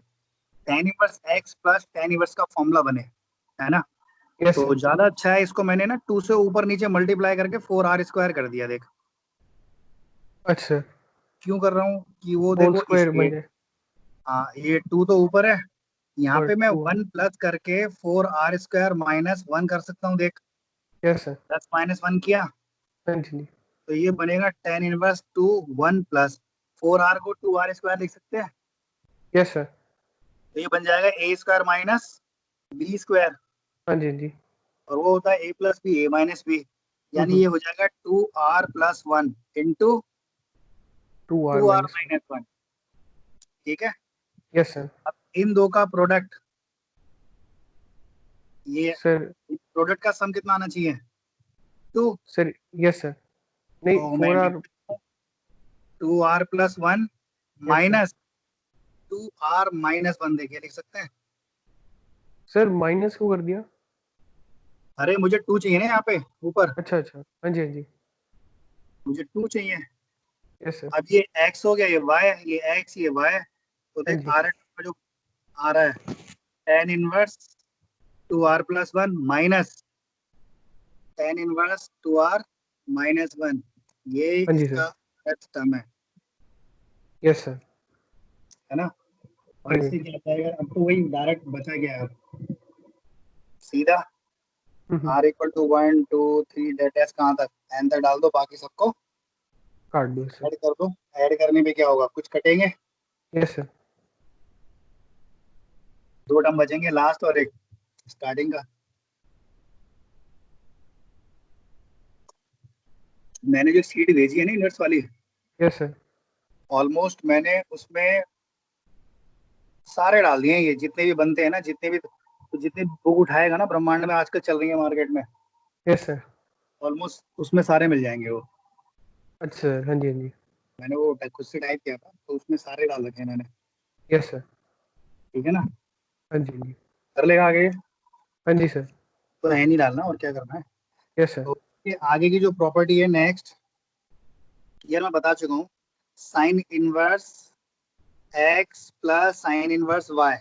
tan inverse x plus tan inverse का फॉर्मूला बने, है ना। यस तो सर। ज्यादा अच्छा है, इसको मैंने ना 2 से ऊपर नीचे मल्टीप्लाई करके 4r² कर दिया। देख अच्छा। क्यों कर रहा हूँ कि वो होल देखो स्क्वायर ये, बन जाए। हाँ ये 2 तो ऊपर है, यहाँ और पे मैं 2। 1 प्लस करके 4r² -1 कर सकता हूँ। देख, यस सर। प्लस माइनस 1 किया, हाँ जी जी। तो ये बनेगा tan इनवर्स 1 प्लस 4r को 2r² लिख सकते हैं। Yes sir. तो ये बन जाएगा a² -b², हाँ जी हाँ जी। और वो होता है a + b a - b, यानी हम्म। ये हो जाएगा 2r + 1 इंटू 2r 2r - 1। - 1। ठीक है, यस सर। अब इन दो का प्रोडक्ट, ये सर। प्रोडक्ट का सम कितना आना चाहिए, 2। सर। Yes sir. नहीं, तो मैं 4r। लिख 2r + 1 yes sir. Minus 2r - 1, देखिए लिख सकते हैं। सर माइनस क्यों कर दिया? अरे मुझे 2 चाहिए ना यहाँ पे ऊपर, अच्छा अच्छा, हाँ जी हाँ जी। मुझे 2 चाहिए। Yes sir. अब ये x हो गया, ये y है, ये x ये y है। तो हाँ देख जी। r का जो आ रहा है, tan inverse 2r + 1 minus tan inverse 2r - 1, ये हाँ जी सर। इसका टर्म यस सर। है ना। और हाँ जी इससे हाँ जी। क्या जाएगा, अब तो वही डायरेक्ट बचा गया है अब। सीधा r इक्वल टू 1 2 3 डेट कहाँ तक n तक डाल दो, बाकी सबको काट दो सर। ऐड कर दो। ऐड करने पे क्या होगा, कुछ कटेंगे, यस सर। 2 टर्म बचेंगे, लास्ट और एक स्टार्टिंग का। मैंने जो सीट भेजी है ना इनवर्स वाली, यस सर। ऑलमोस्ट मैंने उसमें सारे डाल दिए हैं, ये जितने भी बनते हैं ना, जितने भी, तो जितने बुक उठाएगा ना ब्रह्मांड में आजकल चल रही है मार्केट में, यस सर। ऑलमोस्ट उसमें सारे मिल जाएंगे वो। अच्छा सर, हाँ जी हाँ जी। मैंने वो खुद से टाइप किया था, तो उसमें सारे डाल रखे हैं मैंने। Yes sir. ठीक है ना, हाँ जी हाँ जी। कर लेगा आगे। हाँ जी सर। तो है नहीं डालना, और क्या करना है। Yes sir. तो ये आगे की जो प्रॉपर्टी है नेक्स्ट, यार मैं बता चुका हूँ, sine inverse x plus sine inverse y,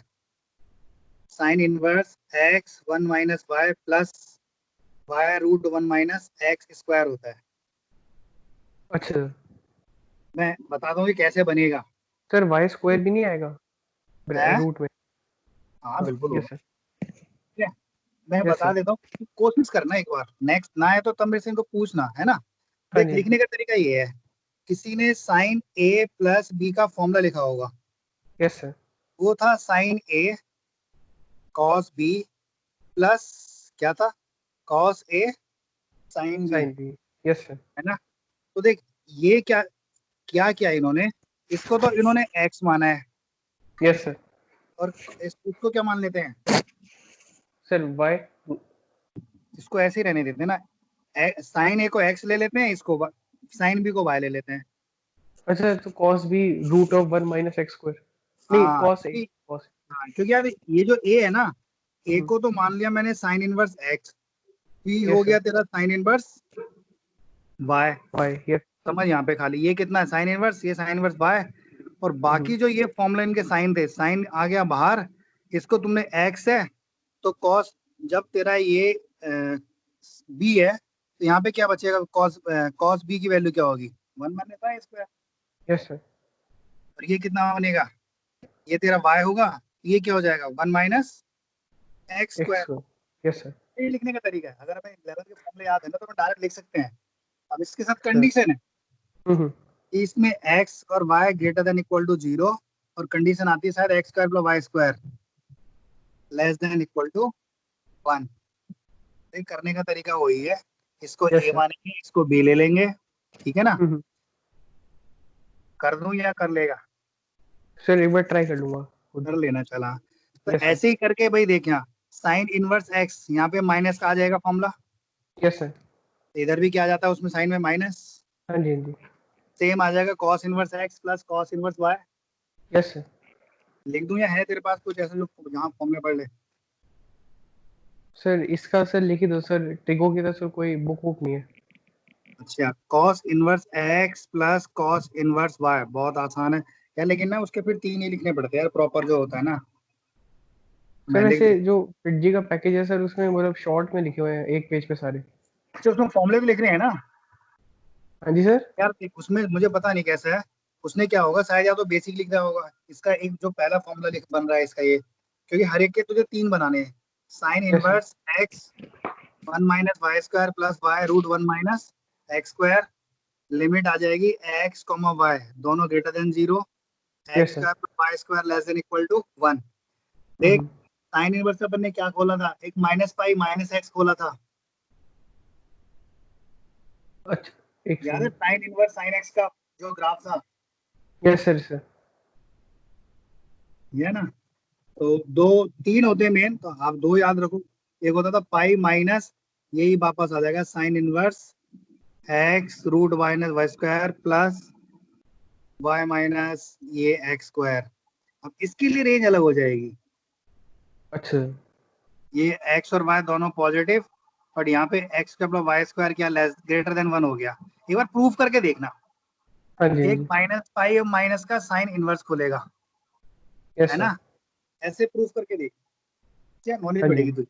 sine inverse x 1 - y plus Y root 1 - x² होता है। अच्छा सर। मैं बता दूं कि कैसे बनेगा। सर वाई स्क्वायर भी नहीं आएगा है, रूट में? हाँ बिल्कुल यस होगा। सर। ठीक है, मैं यस बता सर। देता हूँ, कोशिश करना एक बार, नेक्स्ट ना है तो तब मेरे से इनको पूछना, है ना। हाँ देख, जी हाँ जी। लिखने का तरीका ये है, किसी ने साइन ए प्लस बी का फॉर्मूला लिखा होगा, यस सर। वो था साइन ए कॉस बी प्लस क्या था, cos A sine B, sign भी। Yes sir. है ना। तो देख, ये क्या क्या किया इन्होंने, इसको तो इन्होंने एक्स माना है, यस सर। और इसको क्या मान लेते हैं, सर वाई। इसको ऐसे ही रहने देते हैं ना, साइन ए को एक्स ले लेते हैं, इसको साइन बी को वाई ले लेते हैं। अच्छा तो कॉस भी रूट ऑफ 1 - x²। नहीं हाँ कॉस ए। क्योंकि, कॉस। हाँ क्योंकि यार ये जो ए है ना, ए हम्म। को तो मान लिया मैंने साइन इनवर्स एक्स, बी हो यस गया सर। तेरा sine inverse y. Y. Yes. समझ यहाँ पे, खाली ये कितना है साइन इनवर्स, ये साइन इनवर्स वाई, और बाकी जो ये फॉर्मूला इनके साइन थे, साइन आ गया बाहर, इसको तुमने एक्स है, तो कॉस, जब तेरा ये बी है, तो यहाँ पे क्या बचेगा, कॉस कॉस बी की वैल्यू क्या होगी, 1 - x²। Yes sir. और ये कितना बनेगा, ये तेरा y होगा, ये क्या हो जाएगा, 1 - x²। x²। Yes sir. ये लिखने का तरीका है, अगर हमें 11 के फॉर्मूले याद है ना तो हम डायरेक्ट लिख सकते हैं। अब इसके साथ सर। कंडीशन है हम्म। कि इसमें x और y greater than equal to 0, और कंडीशन आती है शायद x² + y² less than equal to 1। करने का तरीका वही है, इसको यस a सर। मानेंगे, इसको b ले लेंगे, ठीक है ना। हम्म। कर दूं या कर लेगा, सर एक बार ट्राई कर लूंगा खुद। कर लेना चला। तो यस सर। ऐसे ही करके भाई देख, यहाँ साइन इनवर्स एक्स, यहाँ पे माइनस का आ जाएगा फॉर्मूला, यस सर। इधर भी क्या आ जाता है उसमें साइन में माइनस, हाँ जी हाँ जी। सेम आ जाएगा cos inverse x plus cos inverse y. Yes sir. लिख दूं या है तेरे पास कुछ ऐसा जो जहाँ फॉर्मूले पढ़ ले। सर इसका सर लिखी दो सर, टिगो की तो सर कोई बुक बुक नहीं है। अच्छा, cos inverse x plus cos inverse y, बहुत आसान है यार, लेकिन ना उसके फिर 3 ही लिखने पड़ते हैं यार, प्रॉपर जो होता है ना। सर मैं लिख वैसे दे, जो फिटजी का पैकेज है सर उसमें मतलब शॉर्ट में लिखे हुए हैं एक पेज पे सारे। अच्छा उसमें फॉर्मूले भी लिख रहे हैं ना। हाँ जी सर। यार उसमें मुझे पता नहीं कैसा है, उसने क्या होगा शायद, या तो बेसिक लिख रहा होगा, इसका एक जो पहला फॉर्मूला लिख बन रहा है इसका ये, क्योंकि हर एक के तुझे 3 बनाने हैं, sine yes sir. Inverse x 1 - y² plus Y root 1 - x², limit आ जाएगी एक्स कॉमा वाई दोनों greater than 0, yes x² sir. Plus y² less than equal to 1। देख, हम्म। साइन इनवर्स अपन ने क्या खोला था, एक माइनस पाई माइनस एक्स खोला था, अच्छा एक याद है second. Sign inverse sine x का जो ग्राफ था, यस सर सर। ये है ना। तो दो, 3 होते हैं मेन, तो आप 2 याद रखो। एक होता था पाई माइनस, यही वापस आ जाएगा sine inverse x root y - y² plus y minus ये x²। अब इसके लिए रेंज अलग हो जाएगी, अच्छा। ये x और y दोनों पॉजिटिव, और यहाँ पे x² क्या लेस ग्रेटर देन 1 हो गया। एक बार प्रूफ करके देखना, हाँ जी हाँ एक जी। माइनस पाई और माइनस का साइन इनवर्स खुलेगा, है यस सर। ना, ऐसे प्रूफ करके देख, क्या नॉलेज हाँ जी। बढ़ेगी तुझे,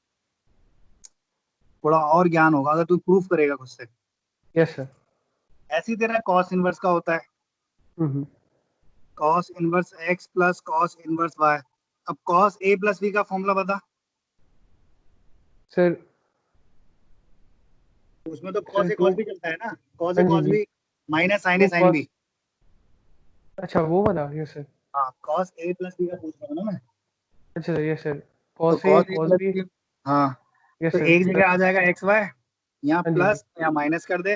थोड़ा और ज्ञान होगा अगर तू प्रूफ करेगा खुद से। Yes sir. ऐसे ही तेरा कॉस इनवर्स का होता है, हम्म। Cos inverse x plus cos inverse Y. अब कॉस ए प्लस बी का फॉर्मूला बता, सर उसमें तो sir cos A two, cos भी चलता है ना, कॉस ए हाँ जी कॉस जी, भी minus sine a to sine cos, b. अच्छा वो वाला, यस सर। हाँ कॉस ए प्लस बी का पूछ रहा हूँ ना मैं। अच्छा सर, यस सर, तो cos a cos a cos plus b, b, हाँ यस तो सर, एक जगह आ प्लस, जाएगा एक्स वाई, यहाँ हाँ जी जी, प्लस या माइनस कर दे,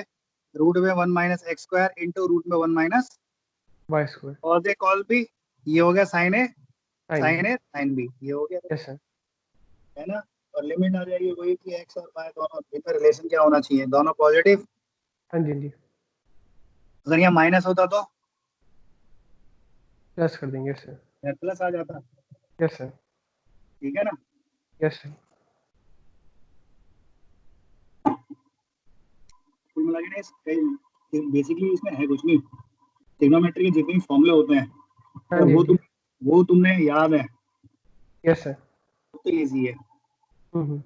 रूट में one minus x square into root में one minus Y square, cos a cos B, ये हो गया साइन बी, साइन ए साइन बी, ये हो गया, यस सर, है ना। और लिमिट आ जाएगी वही कि एक्स और वाई दोनों, इनका रिलेशन क्या होना चाहिए, दोनों पॉजिटिव। हाँ जी जी, अगर यहाँ माइनस होता तो प्लस कर देंगे, यस सर, प्लस आ जाता। यस सर, ठीक है ना। यस सर, कुल मिला के ना बेसिकली इसमें है कुछ नहीं, ट्रिग्नोमेट्री के जितने फॉर्मूले होते हैं हाँ अगर जी जी, वो तुमने याद है यस सर, तो इजी है। हम्म,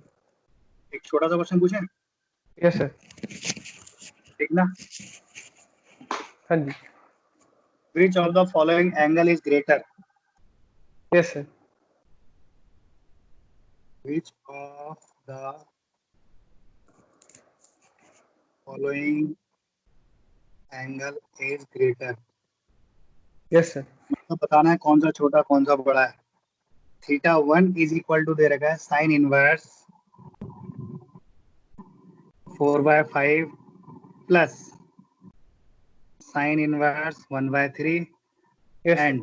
एक छोटा सा क्वेश्चन पूछें, यस सर, ठीक ना। हाँ जी, which of the following angle is greater, yes sir, which of the following angle is greater. Yes sir, तो बताना है कौन सा छोटा कौन सा बड़ा है। Theta one is equal to दे रखा है sine inverse 4/5 plus sine inverse 1/3 yes sir, and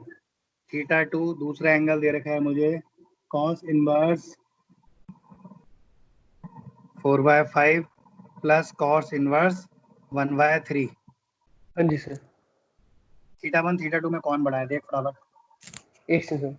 theta two दूसरा एंगल दे रखा है मुझे cos inverse 4/5 plus cos inverse 1/3। हाँ जी sir, theta one theta two में कौन बड़ा है देख फटाफट। एक से सर,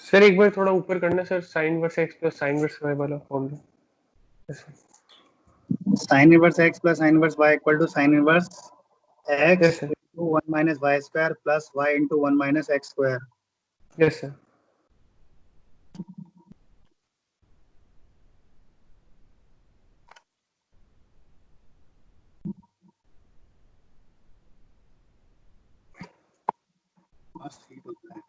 सर एक बार थोड़ा ऊपर करना sir, sine verse X plus sine verse Y वाला formula, yes sir, sine inverse x plus sine inverse Y equal to sine inverse x yes sir, into one minus Y square plus Y into one minus x square. Yes sir, बस ठीक होता है।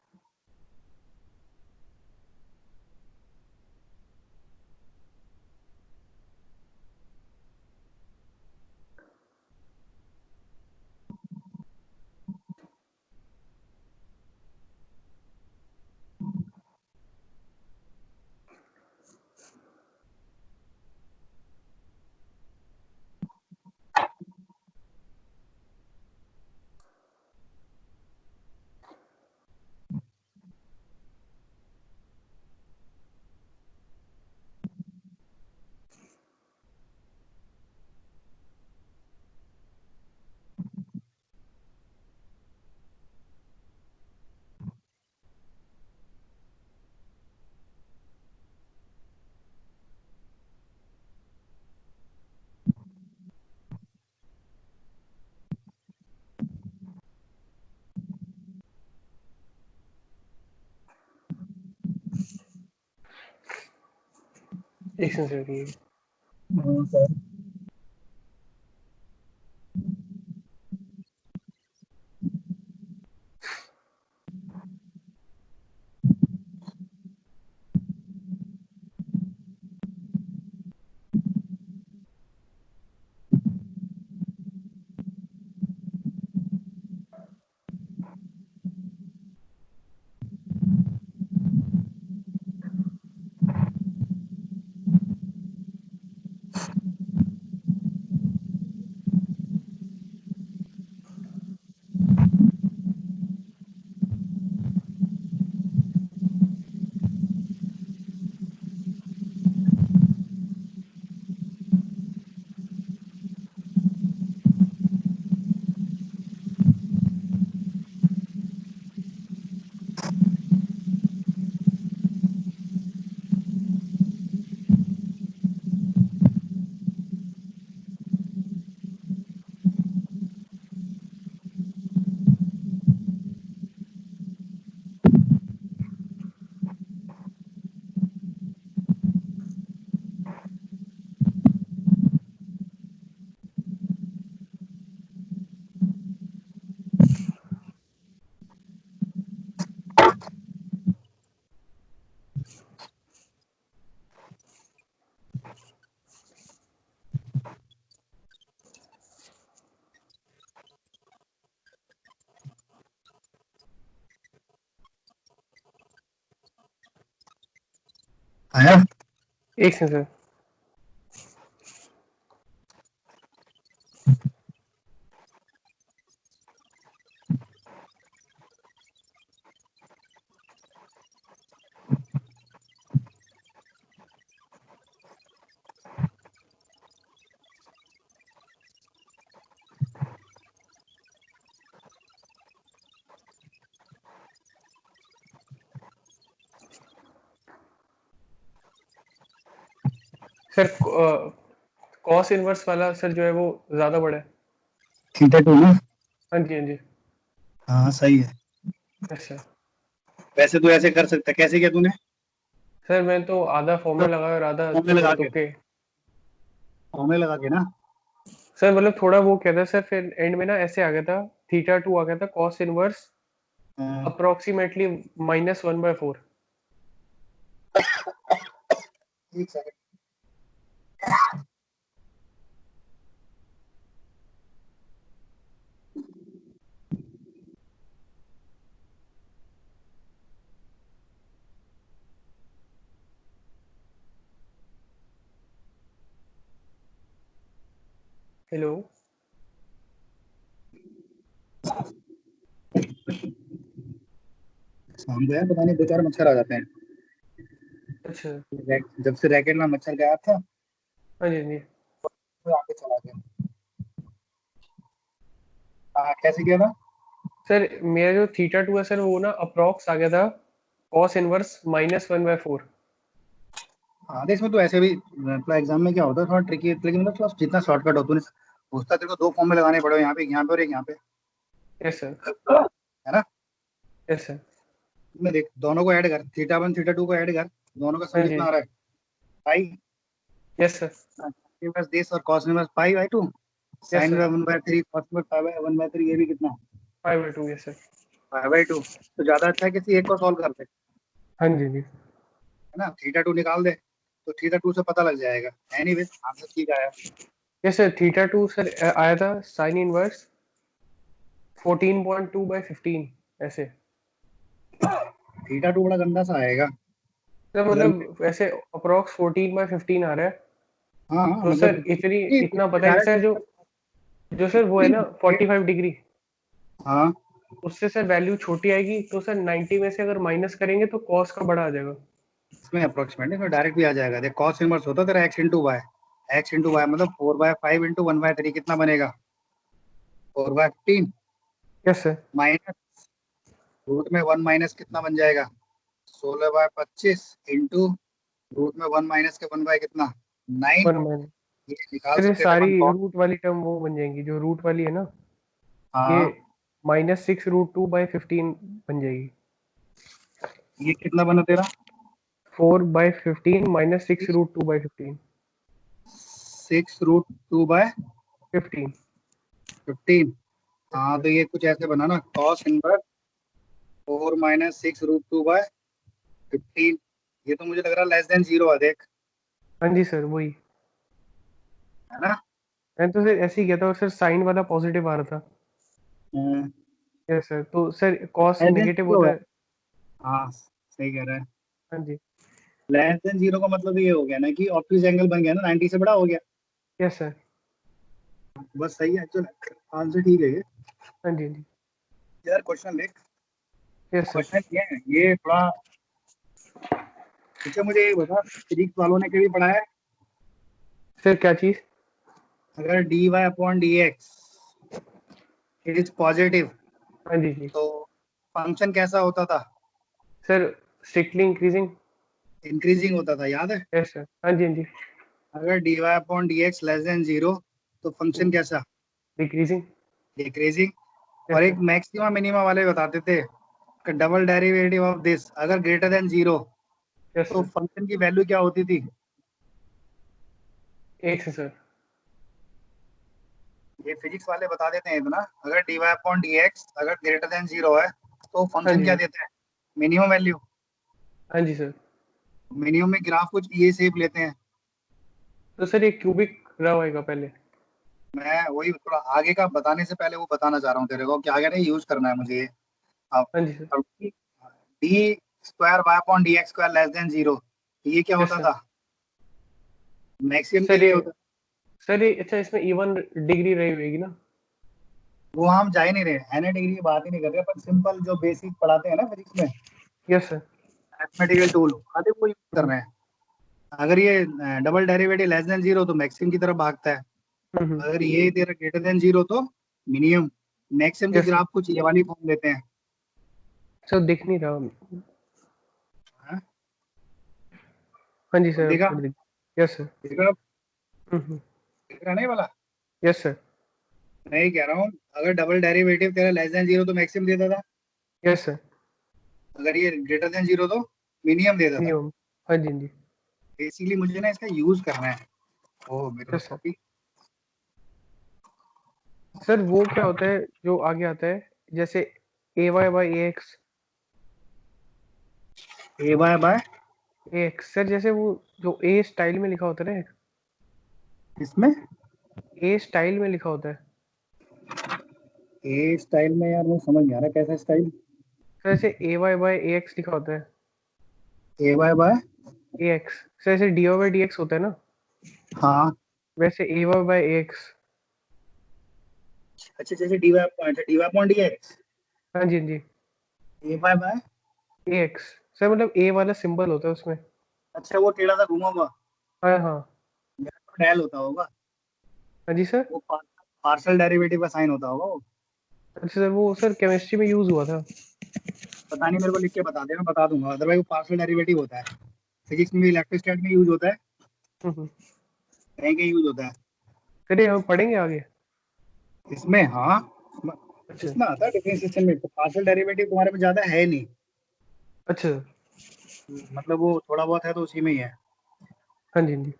एक से sir, ये sir आया? एक second sir. Sir cos inverse वाला सर जो है वो ज्यादा बड़ा है। थीटा 2 ना? हाँ जी, हाँ जी। हाँ सही है। अच्छा वैसे तो ऐसे कर सकता है, कैसे किया तूने? सर, मैं तो आधा फॉर्मूला लगाया और आधा फॉर्मूले लगा के, तुक्के। फॉर्मूले लगा के ना? सर मतलब थोड़ा वो क्या था सर, फिर एंड में ना ऐसे आ गया था, थीटा 2 आ गया था कॉस इनवर्स हाँ, अप्रोक्सीमेटली -1/4। एक सेकंड। हेलो। शाम को यार पता नहीं 2-4 मच्छर आ जाते हैं। अच्छा। जब से रैकेट में मच्छर गया था हाँ जी, हाँ जी। तो आगे चला गया। हाँ कैसे किया था? सर मेरा जो थीटा 2 है सर, वो ना अप्रोक्स आ गया था कॉस इनवर्स -1/4। हाँ देख, इसमें तो ऐसे भी मतलब एग्जाम में क्या होता है थोड़ा ट्रिकी, लेकिन मतलब थोड़ा जितना शॉर्टकट हो तूने पूछता, तेरे को 2 फॉर्म में लगाने पड़े, यहाँ पे, यहाँ पे और एक यहाँ पे, यस सर। है ना? Yes sir. मैं देख, दोनों को ऐड कर, थीटा 1 थीटा 2 को ऐड कर, दोनों का सम हाँ जी। कितना आ रहा है? Pi. Yes sir. Inverse this और cos inverse pi by 2, yes sine sir. 1/3, cos inverse pi by 1/3, ये भी कितना? 5/2। Yes sir. Pi by 2। तो ज्यादा अच्छा है किसी एक को सॉल्व कर दे, हाँ जी, जी। है ना? थीटा 2 निकाल दे तो थीटा 2 से पता लग जाएगा। एनीवेज आंसर ठीक आया। यस सर, थीटा 2 सर आया था साइन इनवर्स 14.2/15 ऐसे। थीटा 2 बड़ा गंदा सा आएगा सर अगर। मतलब ऐसे अप्रोक्स 14/15 आ रहा है। हाँ हाँ तो मतलब सर इतनी इतना पता है कि सर डायरेक्ट। जो जो सर वो है ना 45 डिग्री, हाँ उससे सर वैल्यू छोटी आएगी, तो सर 90 में से अगर माइनस करेंगे तो कॉस का बड़ा आ जाएगा। इसमें अप्रोक्सीमेटली तो डायरेक्ट भी आ जाएगा। देख कॉस इनवर्स होता है तेरा x into y, x into y मतलब 4/5 इंटू 1/3 कितना बनेगा? 4/15 यस सर। माइनस रूट में 1 माइनस कितना बन जाएगा? 16/25 इंटू रूट में 1 माइनस के 1 बाय कितना? 9। 1/। ये निकाल सर ये सकते थे अपन सारी कॉस। रूट वाली टर्म वो बन जाएंगी, जो रूट वाली है ना, ये हाँ -6√2/15 बन जाएगी। ये कितना बना तेरा? 4/15 -6√2/15। 6√2/15। 15। हाँ तो ये कुछ ऐसे बना ना, कॉस इनवर्स 4 - 6√2/15। ये तो मुझे लग रहा है लेस देन जीरो है, देख, हाँ जी सर, वही। है ना? मैं तो सर ऐसे ही किया था, और सर साइन वाला पॉजिटिव आ रहा था। हम्म, यस सर, तो sir cos less than negative zero होता है। है। हाँ सही कह रहा है। हाँ जी। लेस देन जीरो का मतलब ये हो गया ना कि ऑब्टयूज एंगल बन गया ना, 90 से बड़ा हो गया। Yes sir. बस सही है, चल आंसर ठीक है ये। हाँ जी, हाँ जी। यार क्वेश्चन देख, यस सर। क्वेश्चन ये थोड़ा, अच्छा मुझे ये बता, फिजिक्स वालों ने कभी पढ़ा है सर क्या चीज़? अगर dy/dx इज पॉजिटिव हाँ जी, जी। तो फंक्शन कैसा होता था? Sir strictly increasing. इंक्रीजिंग होता था, याद है? Yes sir. हाँ जी, हाँ जी। अगर dy/dx लेस देन जीरो तो फंक्शन कैसा? डिक्रीजिंग। डिक्रीजिंग। और यस एक सर। मैक्सिमा मिनिमा वाले बताते थे कि डबल डेरिवेटिव ऑफ दिस अगर ग्रेटर देन जीरो यस तो सर। फंक्शन की वैल्यू क्या होती थी? एक से सर। ये फिजिक्स वाले बता देते हैं इतना, अगर dy/dx अगर ग्रेटर देन जीरो है तो हाँ फंक्शन जी, क्या जी। देता है? Minimum value. हाँ जी सर। मिनिमम में ग्राफ कुछ ये शेप लेते हैं। तो सर ये क्यूबिक रहा होएगा पहले। मैं वही थोड़ा आगे का बताने से पहले वो बताना चाह रहा हूँ तेरे को कि आगे नहीं यूज करना है मुझे ये। अब हाँ जी sir. D square Y upon D x square less than zero, ये क्या यस होता सर। था, मैक्सिमम के सर लिए ये होता। सर ये अच्छा इसमें इवन डिग्री रही होगी ना? वो हम जा ही नहीं रहे, एन डिग्री की बात ही नहीं कर रहे, पर सिंपल जो बेसिक पढ़ाते हैं ना फिजिक्स में, यस सर। मैथमेटिकल टूल खाली वो यूज कर रहे हैं। अगर ये double derivative less than zero तो मैक्सिमम की तरफ भागता है, अगर ये तेरा ग्रेटर देन जीरो तो मिनिमम। मैक्सिमम की यस सर। ग्राफ कुछ ये वाली फॉर्म लेते हैं। सर दिख नहीं रहा। हाँ? हाँ जी अब सर, देखा, अब दिख। Yes sir. देखा, दिख रहा नहीं वाला। Yes sir. मैं ही कह रहा हूँ, अगर डबल डेरिवेटिव तेरा लेस देन जीरो तो मैक्सिमम देता था, यस सर। अगर ये ग्रेटर देन जीरो तो मिनिमम देता था। मिनिमम। हाँ जी, हाँ जी। बेसिकली मुझे ना इसका यूज करना है। ओह मेरे को यस सर। कॉपी। सर वो क्या होता है जो आगे आता है, जैसे ए Y by A X. A by by A x sir, जैसे वो जो ए स्टाइल में लिखा होता है ना, इसमें ए स्टाइल में लिखा होता है। ए स्टाइल में यार मुझे समझ नहीं आ रहा कैसा स्टाइल। सर जैसे ए वाई बाई ए एक्स लिखा होता है। A by by A x sir, जैसे d y by d x होता है ना, हाँ। वैसे a Y by A x. अच्छा जैसे d y point, d y point x, हाँ जी, हाँ जी। A by by. A x sir, मतलब ए वाला सिंबल होता है उसमें। अच्छा वो टेढ़ा सा घुमा हुआ, हाँ हाँ। या तो डेल होता होगा, हाँ जी सर। वो पार्शियल डेरिवेटिव का साइन होता होगा वो। अच्छा सर, वो सर केमिस्ट्री में यूज हुआ था। पता नहीं, मेरे को लिख के बता देना, बता दूंगा, अदरवाइज वो पार्शियल डेरिवेटिव होता है। फिजिक्स में भी इलेक्ट्रोस्टैटिक में यूज होता है, हम्म। कहीं कहीं यूज होता है। चलिए हम पढ़ेंगे आगे। इसमें हाँ, इसमें अच्छा। इसमें आता है डिफरेंशिएशन में, तो पार्शियल डेरिवेटिव तुम्हारे में ज्यादा है नहीं। अच्छा। मतलब वो थोड़ा बहुत है तो उसी में ही है। हाँ जी, हाँ जी।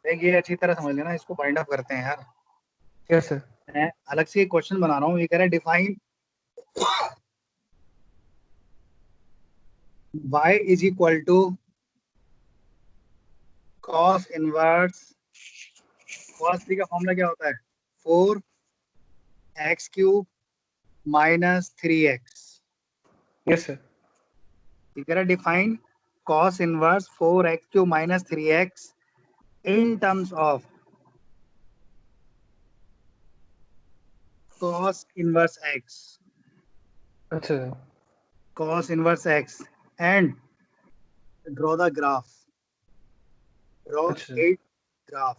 देख ये अच्छी तरह समझ लेना, इसको बाइंड अप करते हैं यार। Yes sir. मैं अलग से एक क्वेश्चन बना रहा हूँ, ये कह रहा है define y is equal to cos inverse, cos three का फॉर्मूला क्या होता है, 4x³ minus 3x। Yes sir. ये कह रहा है define cos inverse 4x³ minus 3x in terms of cos inverse x, अच्छा sir. cos inverse x and draw the graph, draw अच्छा सर। It graph.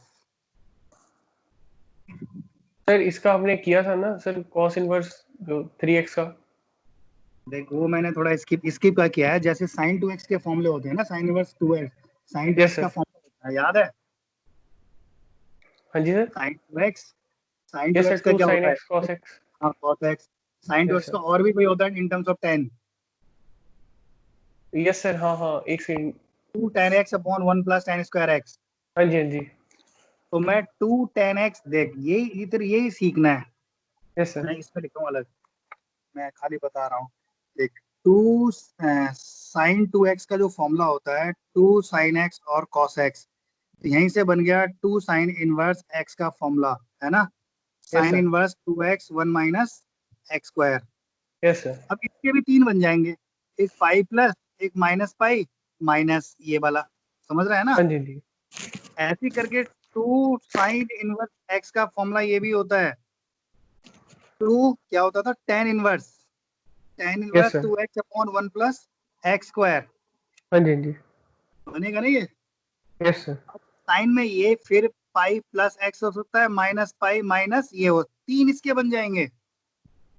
सर इसका हमने किया था ना सर, कॉस इनवर्स जो 3x का। देख वो मैंने थोड़ा स्किप स्किप का किया है, जैसे sin 2x के फॉर्मूले होते हैं ना, sin inverse 2x, sin yes 2x का सर। फॉर्मूला होता है, याद है? हाँ जी sir. sin 2x, sin yes sir, 2x का 2 क्या साइन होता है? X cos X. हाँ cos x। sin yes 2x का सर। और भी कोई होता है in terms of 10, yes sir, हाँ हाँ, एक second. 2 tan x upon 1 plus tan square x। हाँ जी, हाँ जी। तो मैं 2 tan x, देख ये इधर यही सीखना है। Yes sir. मैं इसमें लिखता हूँ अलग, मैं खाली बता रहा हूँ। देख 2 sin 2x का जो फॉर्मूला होता है 2 sin x और cos x, तो यहीं से बन गया 2 sin इनवर्स x का फॉर्मूला, है ना? Yes sin sir. Inverse 2x 1 minus x square. Yes sir. अब इसके भी तीन बन जाएंगे, एक पाई प्लस, एक माइनस पाई, माइनस ये वाला, समझ रहा है ना? हाँ जी, हाँ जी। ऐसे करके 2 साइन इनवर्स x का फॉर्मूला ये भी होता है, 2 क्या होता था, tan yes inverse sir. 2x upon 1 plus x square. हाँ जी, हाँ जी। बनेगा नहीं ये? Yes sir. साइन में ये फिर पाई प्लस x हो सकता है, माइनस पाई माइनस ये हो, तीन इसके बन जाएंगे।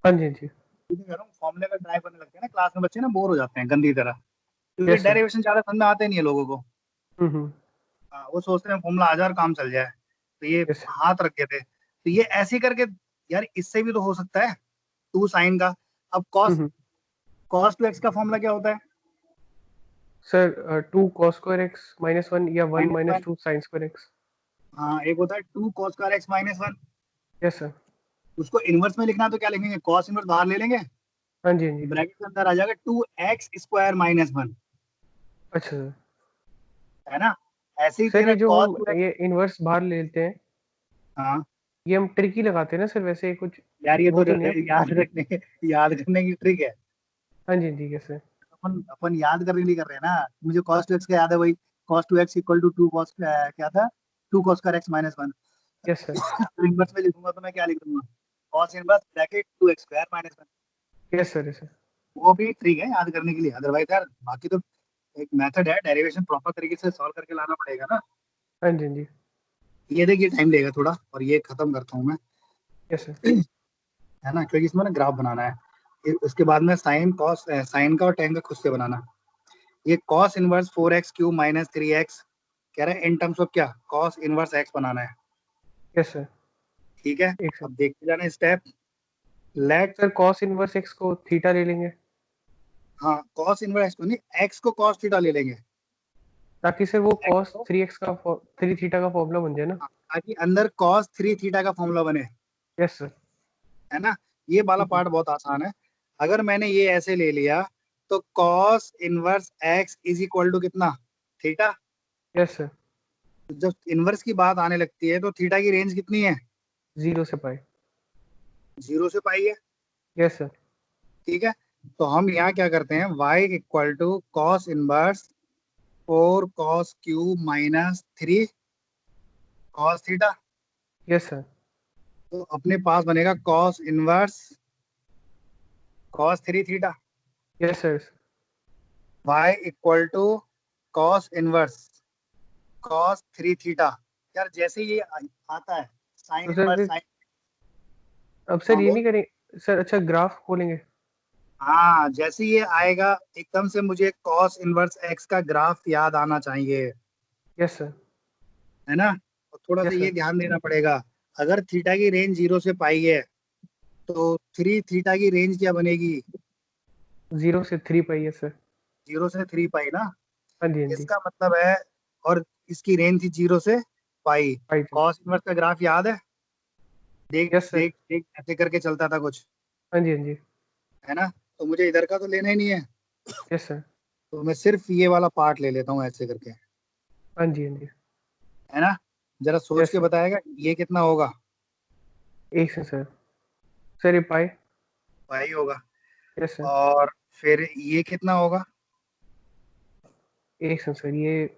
हाँ जी, हाँ जी। फॉर्मूले का ड्राइव करने लगते हैं ना क्लास में बच्चे, ना बोर हो जाते हैं गंदी तरह, क्योंकि यस सर। डेरिवेशन ज्यादा समझ में आते नहीं है लोगों को। हम्म। हाँ, वो सोचते हैं फॉर्मूला आ जाए और काम चल जाए, तो ये यस सर। हाथ रखे थे, तो ये ऐसे करके, यार इससे भी तो हो सकता है 2 साइन का। अब कॉस, हम्म। कॉस टू एक्स का फॉर्मूला क्या होता है? Sir 2 cos square x minus 1 या 1 minus minus one. 2 sine square x. हाँ एक होता है 2 cos square x minus 1। Yes sir. उसको इनवर्स में लिखना है तो क्या लिखेंगे, कॉस इनवर्स बाहर ले लेंगे, हाँ जी, हाँ जी। ब्रैकेट के अंदर आ जाएगा 2x स्क्वायर माइनस 1, अच्छा सर। है ना? ऐसे ही सर तेरा ये जो कॉस हम टू एक्स। ये इनवर्स बाहर ले लेते हैं, हाँ ये हम ट्रिक ही लगाते हैं ना सर, वैसे कुछ यार ये तो वो तो नहीं है? याद रखने, याद करने की ट्रिक है। हाँ जी, हाँ जी। Yes sir. अपन अपन याद करने नहीं कर रहे हैं ना, मुझे कॉस टू एक्स का याद है वही, cos 2x equal to 2 cos क्या था 2 cos का x माइनस 1। Yes sir. तो इनवर्स में लिखूंगा तो मैं क्या लिख दूंगा cos inverse bracket 2x square minus 1। Yes sir. Sir वो भी ट्रिक है याद करने के लिए, अदरवाइज यार बाकी तो एक मेथड है, डेरिवेशन प्रॉपर तरीके से सॉल्व करके लाना पड़ेगा ना। हाँ जी, हाँ जी। ये देखिए टाइम लेगा थोड़ा, और ये खत्म करता हूँ मैं, यस सर। है ना, क्योंकि इसमें ना ग्राफ बनाना है। फिर उसके बाद में साइन कॉस साइन का और टेन का खुद से बनाना। ये cos inverse 4x cube minus 3x कह रहा है इन टर्म्स ऑफ क्या कॉस इनवर्स x बनाना है। Yes sir. ठीक है, एक अब सेकंड देखते जाना step. Let sir, cos inverse x को थीटा ले लेंगे हाँ कॉस इनवर्स x को नहीं, x को कॉस थीटा ले लेंगे ताकि सर वो x cos को, 3x का 3 थीटा का फॉर्मूला बन जाए ना। ताकि अंदर कॉस 3 थीटा का फॉर्मूला बने, यस सर। है ना। ये वाला पार्ट बहुत आसान है। अगर मैंने ये ऐसे ले लिया तो cos inverse x is equal to कितना थीटा। Yes sir. जब इनवर्स की बात आने लगती है तो थीटा की रेंज कितनी है 0 से पाई। 0 से पाई है। Yes sir. ठीक है, तो हम यहाँ क्या करते हैं y equal to cos inverse 4 cos cube minus 3 cos theta. Yes sir. तो अपने पास बनेगा cos inverse cos 3 theta. Yes sir. y equal to cos inverse cos 3 theta. यार जैसे ये आता है साइन तो सर इनवर्स फिर साइन। अब सर हाँ ये बोल। नहीं करें सर, अच्छा ग्राफ खोलेंगे। हाँ जैसे ये आएगा एकदम से मुझे कॉस इनवर्स x का ग्राफ याद आना चाहिए, यस सर। है ना। और थोड़ा सा यस ये सर। ध्यान देना पड़ेगा, अगर थीटा की रेंज 0 से पाई है तो 3 थीटा की रेंज क्या बनेगी 0 से 3 पाई। Yes sir. 0 से 3 पाई ना। हाँ जी, हाँ जी। इसका मतलब है, और इसकी रेंज थी 0 से पाई। पाई थी। कॉस इनवर्स का ग्राफ याद है, देख यस सर। देख देख ऐसे करके चलता था कुछ, हाँ जी, हाँ जी। है ना। तो मुझे इधर का तो लेना ही नहीं है, यस सर। तो मैं सिर्फ ये वाला पार्ट ले लेता हूँ ऐसे करके, हाँ जी, हाँ जी। है ना। जरा सोच यस के सर। बताएगा ये कितना होगा। एक से सर, सर ये पाई। पाई होगा। Yes sir. और फिर ये कितना होगा एक से सर, ये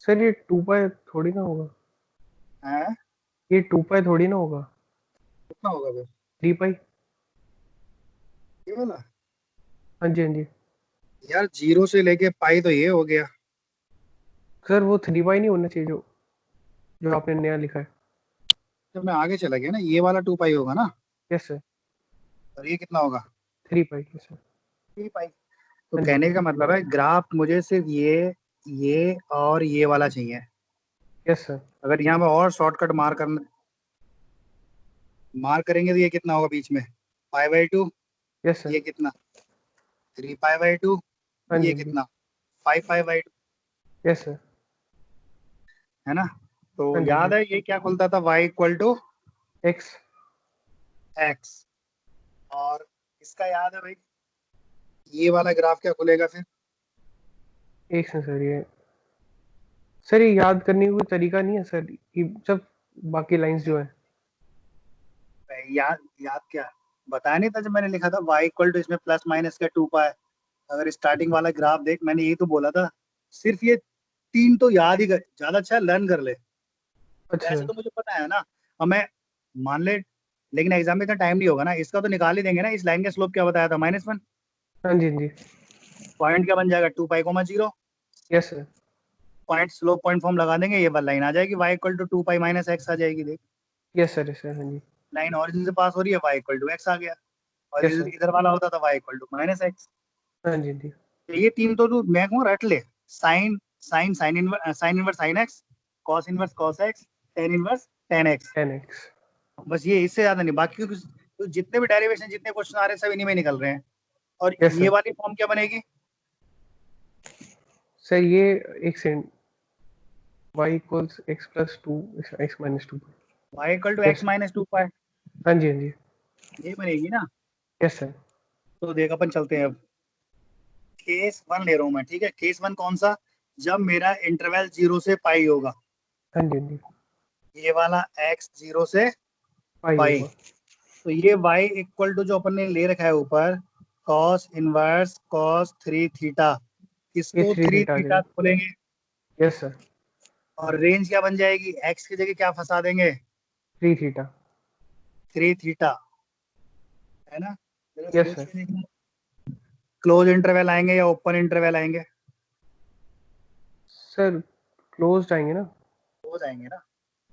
सर ये 2 पाई थोड़ी ना होगा। है, ये 2 पाई थोड़ी ना होगा। कितना होगा फिर 3 पाई। ये वाला। हाँ जी, हाँ जी। यार 0 से लेके पाई तो ये हो गया। सर वो 3 पाई नहीं होना चाहिए जो जो आपने नया लिखा है। जब मैं आगे चला गया ना ये वाला 2 पाई होगा ना, यस सर। और ये कितना होगा 3 पाई। Yes sir. 3 पाई। तो हाँ जी, हाँ कहने जी। का मतलब है ग्राफ मुझे सिर्फ ये और ये वाला चाहिए। Yes sir. अगर यहाँ पे और शॉर्टकट मार करेंगे तो ये कितना होगा बीच में पाई/2। Yes sir. ये कितना 3 पाई/2। हाँ जी, ये हाँ जी। कितना 5 पाई/2, यस सर। है ना। तो हाँ जी, हाँ याद जी। है ये क्या खुलता था y equal to x. X. और इसका याद है भाई ये वाला ग्राफ क्या खुलेगा फिर। एक से सर, ये सर ये याद करने का कोई तरीका नहीं है सर, ये सब बाकी लाइंस जो है। याद याद क्या बताया नहीं था जब मैंने लिखा था y इक्वल टू इसमें प्लस माइनस का 2 पाई। अगर स्टार्टिंग वाला ग्राफ देख मैंने यही तो बोला था, सिर्फ ये तीन तो याद ही कर, ज्यादा अच्छा लर्न कर ले। अच्छा वैसे सर। तो मुझे पता है ना, और मैं मान ले, लेकिन एग्जाम में इतना टाइम नहीं होगा ना, इसका तो निकाल ही देंगे ना। इस लाइन का स्लोप क्या बताया था -1। हाँ जी, हाँ जी। पॉइंट क्या बन जाएगा 2 pi, 0। Yes sir. Point slope point form लगा देंगे, ये वाली लाइन आ जाएगी y equal to 2 pi - x आ जाएगी देख। Yes sir. Yes sir. हाँ जी। लाइन ओरिजिन से पास हो रही है, y इक्वल टू x आ गया। और यस सर। इधर वाला होता था y इक्वल टू -x। हाँ जी, हाँ जी। तो ये तीन तो तू मैं कहूँ रट ले, sine sine inverse sine x, cos inverse cos x, tan inverse tan x. 10x। बस ये, इससे ज्यादा नहीं। बाकी तो जितने भी डेरिवेशन जितने क्वेश्चन आ रहे हैं सब इन्हीं में निकल रहे हैं। और यस ये सर। वाली फॉर्म क्या बनेगी सर ये एक second, y equals x plus 2 x minus 2। y equal to yes x sir. Minus 2 pi, हाँ जी, हाँ जी। ये बनेगी ना। Yes sir. तो देख अपन चलते हैं अब, केस 1 ले रहा हूँ मैं, ठीक है। केस 1 कौन सा, जब मेरा इंटरवल 0 से पाई होगा। हाँ जी, हाँ जी। ये वाला x 0 से पाई पाई। होगा। तो ये y इक्वल टू जो अपन ने ले रखा है ऊपर कॉस इनवर्स कॉस 3 थीटा, ये इसको 3 3 थीटा आ थीटा जाएगा। बोलेंगे यस सर, और रेंज क्या बन जाएगी, एक्स की जगह क्या फंसा देंगे, 3 थीटा। 3 थीटा, है ना। जरा यस सोच सर। के देखना, क्लोज इंटरवल आएंगे या ओपन इंटरवल आएंगे, सर क्लोज्ड आएंगे ना। हो जाएंगे ना।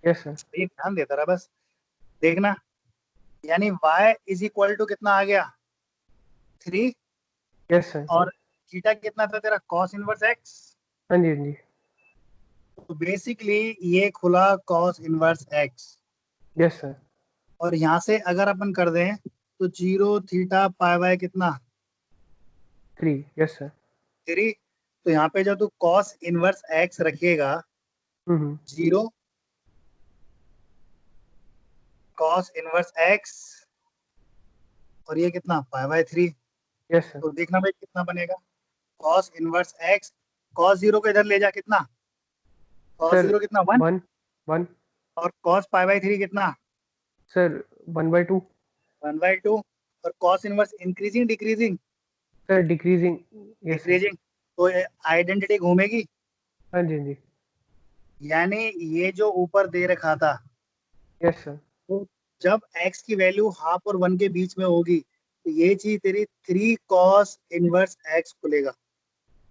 Yes sir. ये ध्यान देता रहा बस, देखना, यानी y इज इक्वल टू कितना आ गया 3, यस सर। और थीटा कितना था तेरा कॉस इनवर्स एक्स, हाँ जी, हाँ जी। तो बेसिकली ये खुला cos inverse x, yes sir. और यहाँ से अगर अपन कर दें तो 0 थीटा पाई बाय कितना 3। Yes sir. 3, तो यहाँ पे जब तू कॉस इनवर्स एक्स रखिएगा हम्म। 0 कॉस इनवर्स एक्स, और ये कितना पाई बाय 3, यस सर। तो देखना भाई कितना बनेगा, कॉस इनवर्स एक्स, कॉस 0 को इधर ले जा कितना, कॉस सर 0 कितना 1, 1 1। और cos पाई बाय 3 कितना सर 1/2। 1/2, और cos inverse increasing decreasing, sir decreasing. Yes sir. Decreasing, तो आइडेंटिटी घूमेगी, हाँ जी, हाँ जी। यानी ये जो ऊपर दे रखा था, यस सर। तो जब x की वैल्यू हाफ और 1 के बीच में होगी तो ये चीज तेरी 3 cos इनवर्स x खुलेगा,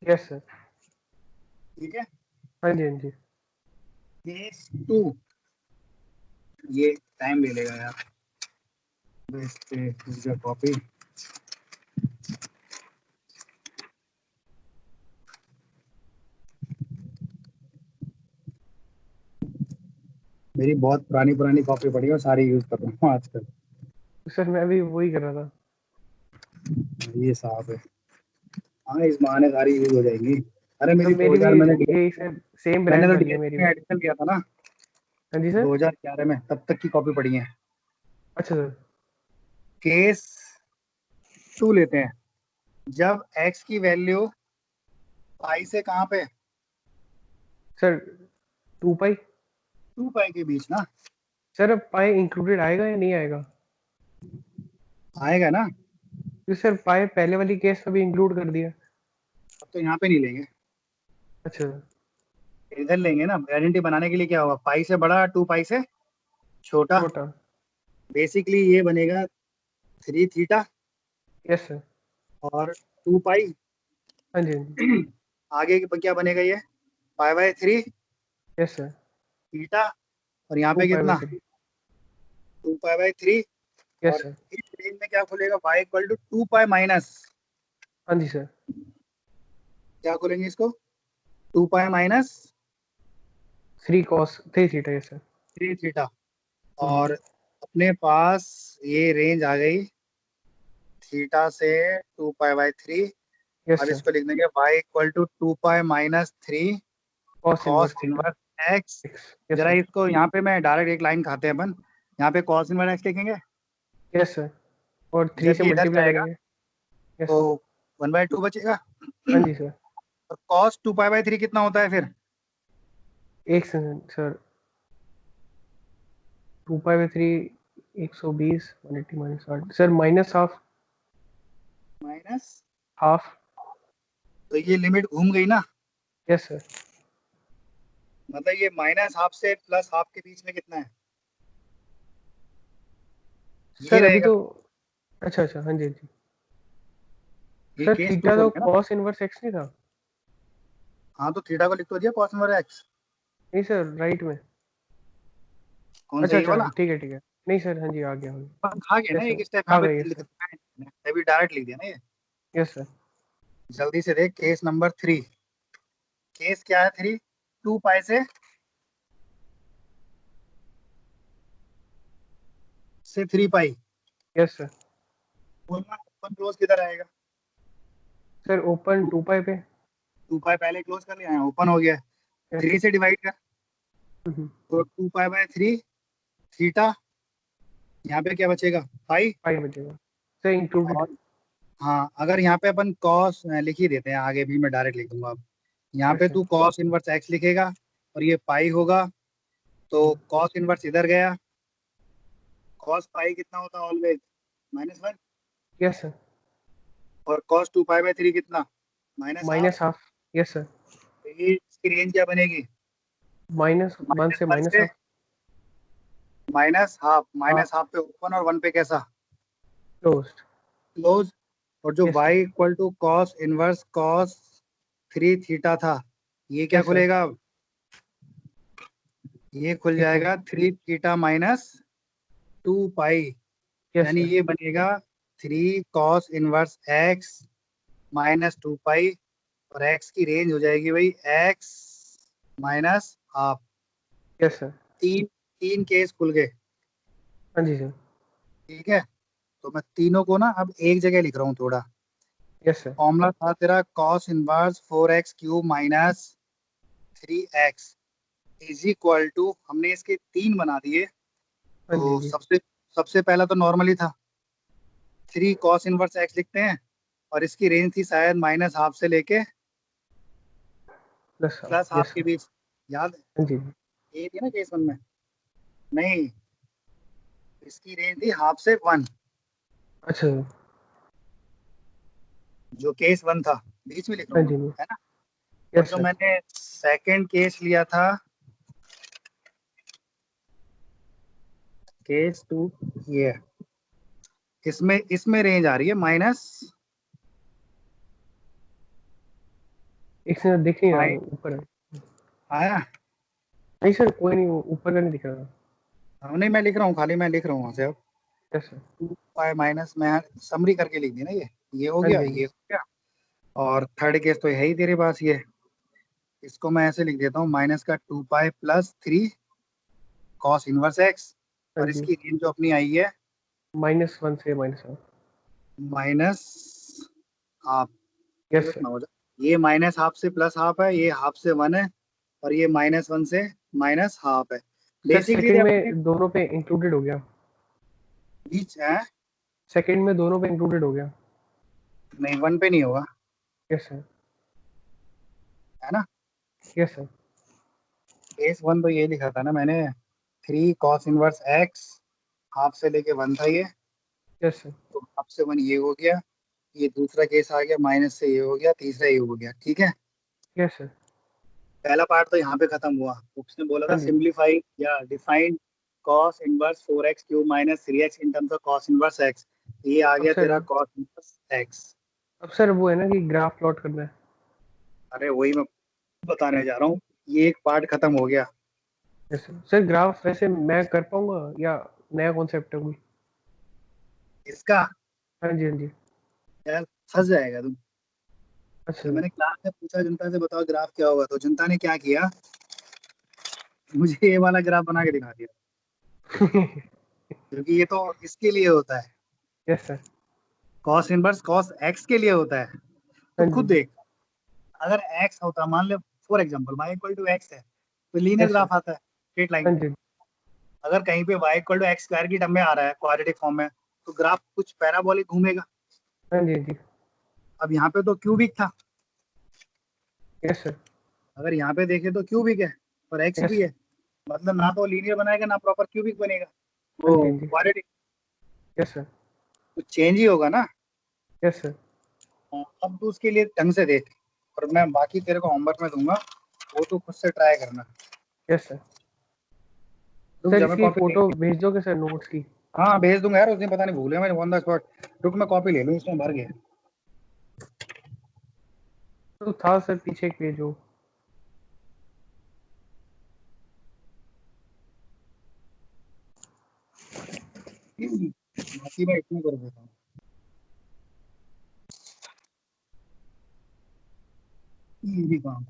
यस सर। ठीक है। हाँ जी, हाँ जी। केस 2, ये टाइम ले लेगा यार, इस पे कॉपी, मेरी बहुत पुरानी पुरानी कॉपी पड़ी है और सारी यूज कर रहा हूँ आजकल, सर मैं भी वही कर रहा था। ये साहब है, हाँ इस बहाने सारी यूज हो जाएंगी। अरे तो मेरी मेरी भी 2000 यही सर, सेम मैंने ब्रांच तो वाली है मेरी डीएसपी भी। में एडिशन किया था ना हाँ जी सर। 2011 में, तब तक की कॉपी पड़ी है। अच्छा सर। केस 2 लेते हैं, जब x की वैल्यू पाई से कहाँ पे, सर 2 पाई। 2 पाई के बीच ना, सर अब पाई इंक्लूडेड आएगा या नहीं आएगा? आएगा ना। तो सर पाई पहले वाली केस में भी इंक्लूड कर दिया। अब तो यहाँ पे नहीं लेंगे, अच्छा सर। इधर लेंगे ना, आइडेंटिटी बनाने के लिए क्या होगा, पाई से बड़ा 2 पाई से छोटा, छोटा। बेसिकली ये बनेगा 3 थीटा यस सर। और 2 पाई, हाँ जी, हाँ जी। आगे क्या बनेगा ये pi by 3 yes sir. Theta, और यहाँ पे 2 पाई बाय कितना 3। 2 पाई बाय 3, यस और सर। इस रेंज में क्या खुलेगा y equal to 2 pi minus, हाँ जी सर। क्या खोलेंगे इसको 2 pi minus 3 cos 3 theta. Yes sir. 3 theta, हम्म। और अपने पास ये रेंज आ गई थीटा से 2 पाई बाय 3, यस अब सर। इसको लिख देंगे y equal to 2 pi minus 3 cos cos inverse theta. Inverse x. Yes जरा सर। इसको यहाँ पे मैं डायरेक्ट एक लाइन खाते हैं अपन, यहाँ पे कॉस इनवर्स एक्स लिखेंगे, यस सर। और 3 जब से ये इधर मल्टीप्लाई जाएगा करेंगे। यस तो सर। 1/2 बचेगा, हाँ जी सर। और कॉस 2 पाई बाय 3 कितना होता है फिर, एक second sir. 2 pi by 3 120 180 -8 sir, minus half. Minus, half. तो ये लिमिट घूम गई ना, यस सर। मतलब ये माइनस हाफ से प्लस हाफ के बीच में कितना है, ये सर अभी रहेगा, तो। अच्छा अच्छा, हाँ जी, हाँ जी। ये सर केस 2 थीटा बोल तो रहे हैं ना। कॉस इनवर्स एक्स नहीं था? हाँ तो थीटा को लिख तो दिया कॉस इनवर्स एक्स, नहीं सर, राइट में। कौन सा अच्छा ये अच्छा, वाला, ठीक है ठीक है। नहीं सर, हाँ जी, आ गया हूँ। अपन खा गए ना यस सर। एक स्टेप यहाँ आ पे गया। Yes sir. अभी डायरेक्ट लिख दिया ना ये, यस सर। जल्दी से देख केस नंबर 3, केस क्या है 3, 2 पाई से 3 पाई, यस सर। बोलना ओपन क्लोज किधर आएगा, सर ओपन 2 पाई पे। 2 पाई पहले क्लोज कर लिया, ओपन हो गया, यस 3 सर। से डिवाइड कर, तो 2 पाई बाय 3 थीटा, यहाँ पे क्या बचेगा पाई, पाई बचेगा सर, इंक्लूडेड। और हाँ अगर यहाँ पे अपन कॉस लिख ही देते हैं, आगे भी मैं डायरेक्ट लिख दूंगा अब, यहाँ यस पे सर। तू कॉस इनवर्स एक्स लिखेगा और ये पाई होगा, तो कॉस इनवर्स इधर गया, कॉस पाई कितना होता है ऑलवेज -1, यस सर। और cos 2π/3 कितना, minus minus half. Yes sir. ये इसकी रेंज क्या बनेगी, -1 से -1 माइनस से हाफ। माइनस हाफ, हाँ, माइनस हाफ पे ओपन और 1 पे कैसा, क्लोज्ड। क्लोज। और जो yes y sir. Equal to cos inverse cos 3 theta था, ये क्या यस सर। खुलेगा, ये खुल एक मिनट। जाएगा 3 थीटा माइनस 2 पाई, यस यानी सर। ये बनेगा 3 cos इनवर्स x माइनस 2 पाई, और x की रेंज हो जाएगी भाई x minus half. Yes sir. तीन तीन केस खुल गए, हाँ जी सर। ठीक है। तो मैं तीनों को ना अब एक जगह लिख रहा हूँ थोड़ा। Yes sir. फॉर्मूला था तेरा cos inverse 4x³ minus 3x is equal to, हमने इसके 3 बना दिए। हाँ जी तो जी। सबसे सबसे पहला तो नॉर्मली था 3 cos इनवर्स x लिखते हैं, और इसकी रेंज थी शायद माइनस हाफ से लेके plus half. Plus half yes के सर। बीच, याद हाँ जी। है ये थी ना केस 1 में, नहीं इसकी रेंज थी हाफ से 1, अच्छा सर। जो केस 1 था, बीच में लिख रहा हाँ हूँ मैं, जी जी। है ना। और यस जो सर। मैंने सेकंड केस लिया था, केस 2, ये है। इसमें इसमें रेंज आ रही है माइनस, एक सेकंड, दिख नहीं रहा ऊपर है। आया। नहीं सर, कोई नहीं, वो ऊपर का नहीं दिख रहा। हाँ, नहीं मैं लिख रहा हूँ, खाली मैं लिख रहा हूँ वहाँ से अब। Yes sir. 2 पाई माइनस, मैं समरी करके लिख दी ना, ये हो हाँ गया, जी हाँ ये जी। हो गया। और थर्ड केस तो है ही तेरे पास ये, इसको मैं ऐसे लिख देता हूँ, माइनस का 2 पाई + 3 cos इनवर्स x, हाँ और जी। इसकी रेंज जो अपनी आई है -1 से minus half. Minus half. Yes गलत सर। ना हो जाए, ये माइनस हाफ से प्लस हाफ है, ये हाफ से 1 है, और ये -1 से माइनस हाफ है। सर बेसिकली सेकंड अपने में दोनों पे इंक्लूडेड हो गया। बीच है, सेकंड में दोनों पे इंक्लूडेड हो गया। नहीं 1 पे नहीं होगा, यस सर। है ना। Yes sir. केस 1 तो ये लिखा था ना मैंने, 3 cos इनवर्स x, हाफ से लेके 1 था ये, यस सर। तो हाफ से 1 ये हो गया, ये दूसरा केस आ गया, माइनस से ये हो गया, तीसरा ये हो गया, ठीक है। Yes sir. पहला पार्ट तो यहाँ पे खत्म हुआ, उसने बोला था हाँ जी। सिंप्लीफाई या define cos inverse 4x³ minus 3x in terms of cos inverse x, ये आ अब गया सर तेरा cos इनवर्स x। अब सर वो है ना कि ग्राफ प्लॉट करना है। अरे वही मैं बताने जा रहा हूँ, ये एक पार्ट खत्म हो गया। Yes sir. सर ग्राफ वैसे मैं कर पाऊंगा या नया कॉन्सेप्ट है कोई? इसका हाँ जी हाँ जी। यार फंस जाएगा तुम। अच्छा जब मैंने क्लास में पूछा जनता से, बताओ ग्राफ क्या होगा, तो जनता ने क्या किया, मुझे ये वाला ग्राफ बना के दिखा दिया, सर। क्योंकि ये तो इसके लिए होता है, yes sir. cos inverse cos x के लिए होता है। तो हाँ जी खुद जी। देख, अगर x होता, मान ले for example y equal to x है, तो लीनियर यस सर। ग्राफ आता है, स्ट्रेट लाइन। हाँ जी। अगर कहीं पे y इक्वल टू x² की टर्म में आ रहा है क्वाड्रेटिक फॉर्म में, तो ग्राफ कुछ पैराबोलिक घूमेगा। हाँ जी हाँ जी। अब यहाँ पे तो क्यूबिक था, यस सर। अगर यहाँ पे देखे तो क्यूबिक है, और x यस भी सर। है, मतलब ना तो लीनियर बनाएगा ना प्रॉपर क्यूबिक बनेगा, हाँ वो जी हाँ जी। Quadratic, yes sir. तो चेंज ही होगा ना। Yes sir. अब तू उसके लिए ढंग से देख, और मैं बाकी तेरे को होमवर्क में दूंगा, वो तो खुद से ट्राई करना। Yes sir. रुक सर जा, मैं इसकी कॉपी ले, फोटो भेज दोगे सर नोट्स की? हाँ भेज दूंगा यार, उस दिन पता नहीं भूल गया मैंने ऑन द स्पॉट। रुक मैं कॉपी ले लूँ, इसमें भर गया। तो था सर, पीछे एक पेज हो। बाकी मैं इसमें कर देता हूँ। ये भी काम,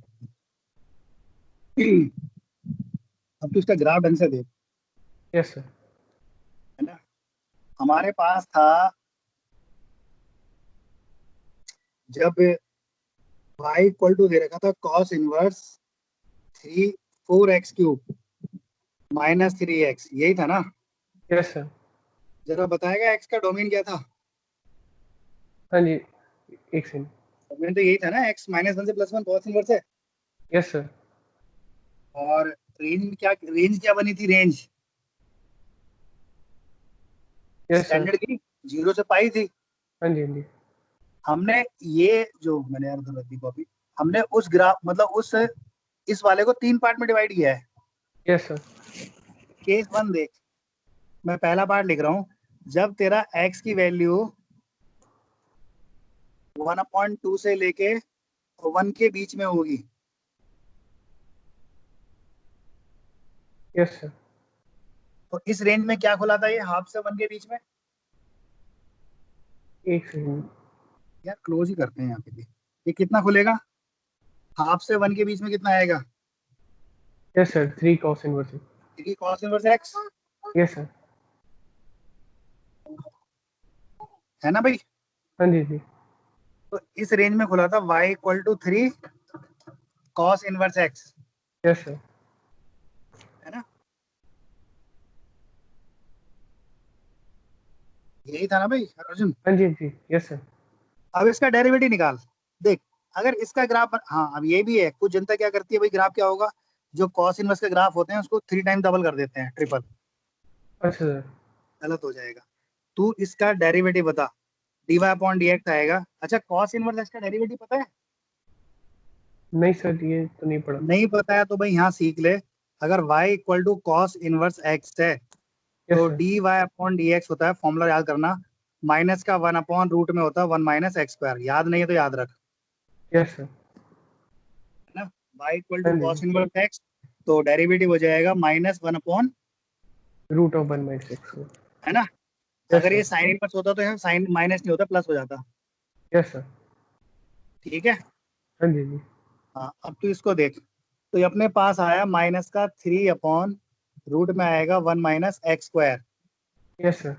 अब तो इसका ग्राफ ढंग से देख, यस सर। है ना। हमारे पास था, जब y इक्वल टू दे रखा था cos inverse 4x³ minus 3x, यही था ना। Yes sir. जरा बताएगा x का डोमेन क्या था। हाँ जी, एक सेकंड। डोमेन तो यही था ना, x -1 से +1 cos इनवर्स है। Yes sir. और रेंज क्या बनी थी, रेंज यस सर। स्टैंडर्ड की 0 से पाई थी। हाँ जी हाँ जी। हमने ये जो मैंने यार उधर रख दी कॉपी, हमने उस ग्राफ मतलब उस इस वाले को 3 पार्ट में डिवाइड किया है। Yes sir. केस 1 देख, मैं पहला पार्ट लिख रहा हूँ, जब तेरा x की वैल्यू 1/2 से लेके 1 के बीच में होगी, यस सर। तो इस रेंज में क्या खुला था ये, हाफ से 1 के बीच में। एक सेकंड। यार क्लोज ही करते हैं यहाँ पे भी। ये कितना खुलेगा, हाफ से 1 के बीच में कितना आएगा, yes sir, 3 cos inverse. 3 cos inverse x, yes sir. है ना भाई। हाँ जी जी। तो इस रेंज में खुला था y = 3 cos inverse x, yes sir. है ना, यही था ना भाई अर्जुन। हाँ जी जी। Yes sir. अब इसका डेरिवेटिव निकाल। देख, अगर इसका ग्राफ, हाँ अब ये भी है, कुछ जनता क्या करती है भाई, ग्राफ क्या होगा, जो कॉस इनवर्स के ग्राफ होते हैं उसको 3 टाइम डबल कर देते हैं, ट्रिपल। अच्छा सर। गलत हो जाएगा। तू इसका डेरिवेटिव बता, dy/dx आएगा। अच्छा, कॉस इनवर्स एक्स का डेरिवेटिव पता है? नहीं सर, ये तो नहीं पढ़ा। नहीं पता है तो भाई यहाँ सीख ले। अगर y = cos इनवर्स x है यस तो सर। dy/dx होता है, फॉर्मूला याद करना, माइनस का 1/√, में होता है 1 - x²। याद नहीं है तो याद रख, यस सर। है ना। y हाँ = जी। cos इनवर्स x, तो डेरिवेटिव हो जाएगा -1/, √1/6। है ना। यस अगर सर। ये साइन इनवर्स होता तो यहाँ साइन माइनस नहीं होता, प्लस हो जाता। Yes sir. ठीक है। हाँ जी जी। हाँ, अब तू इसको देख, तो ये अपने पास आया माइनस का 3/√, में आएगा 1 - x²। Yes sir.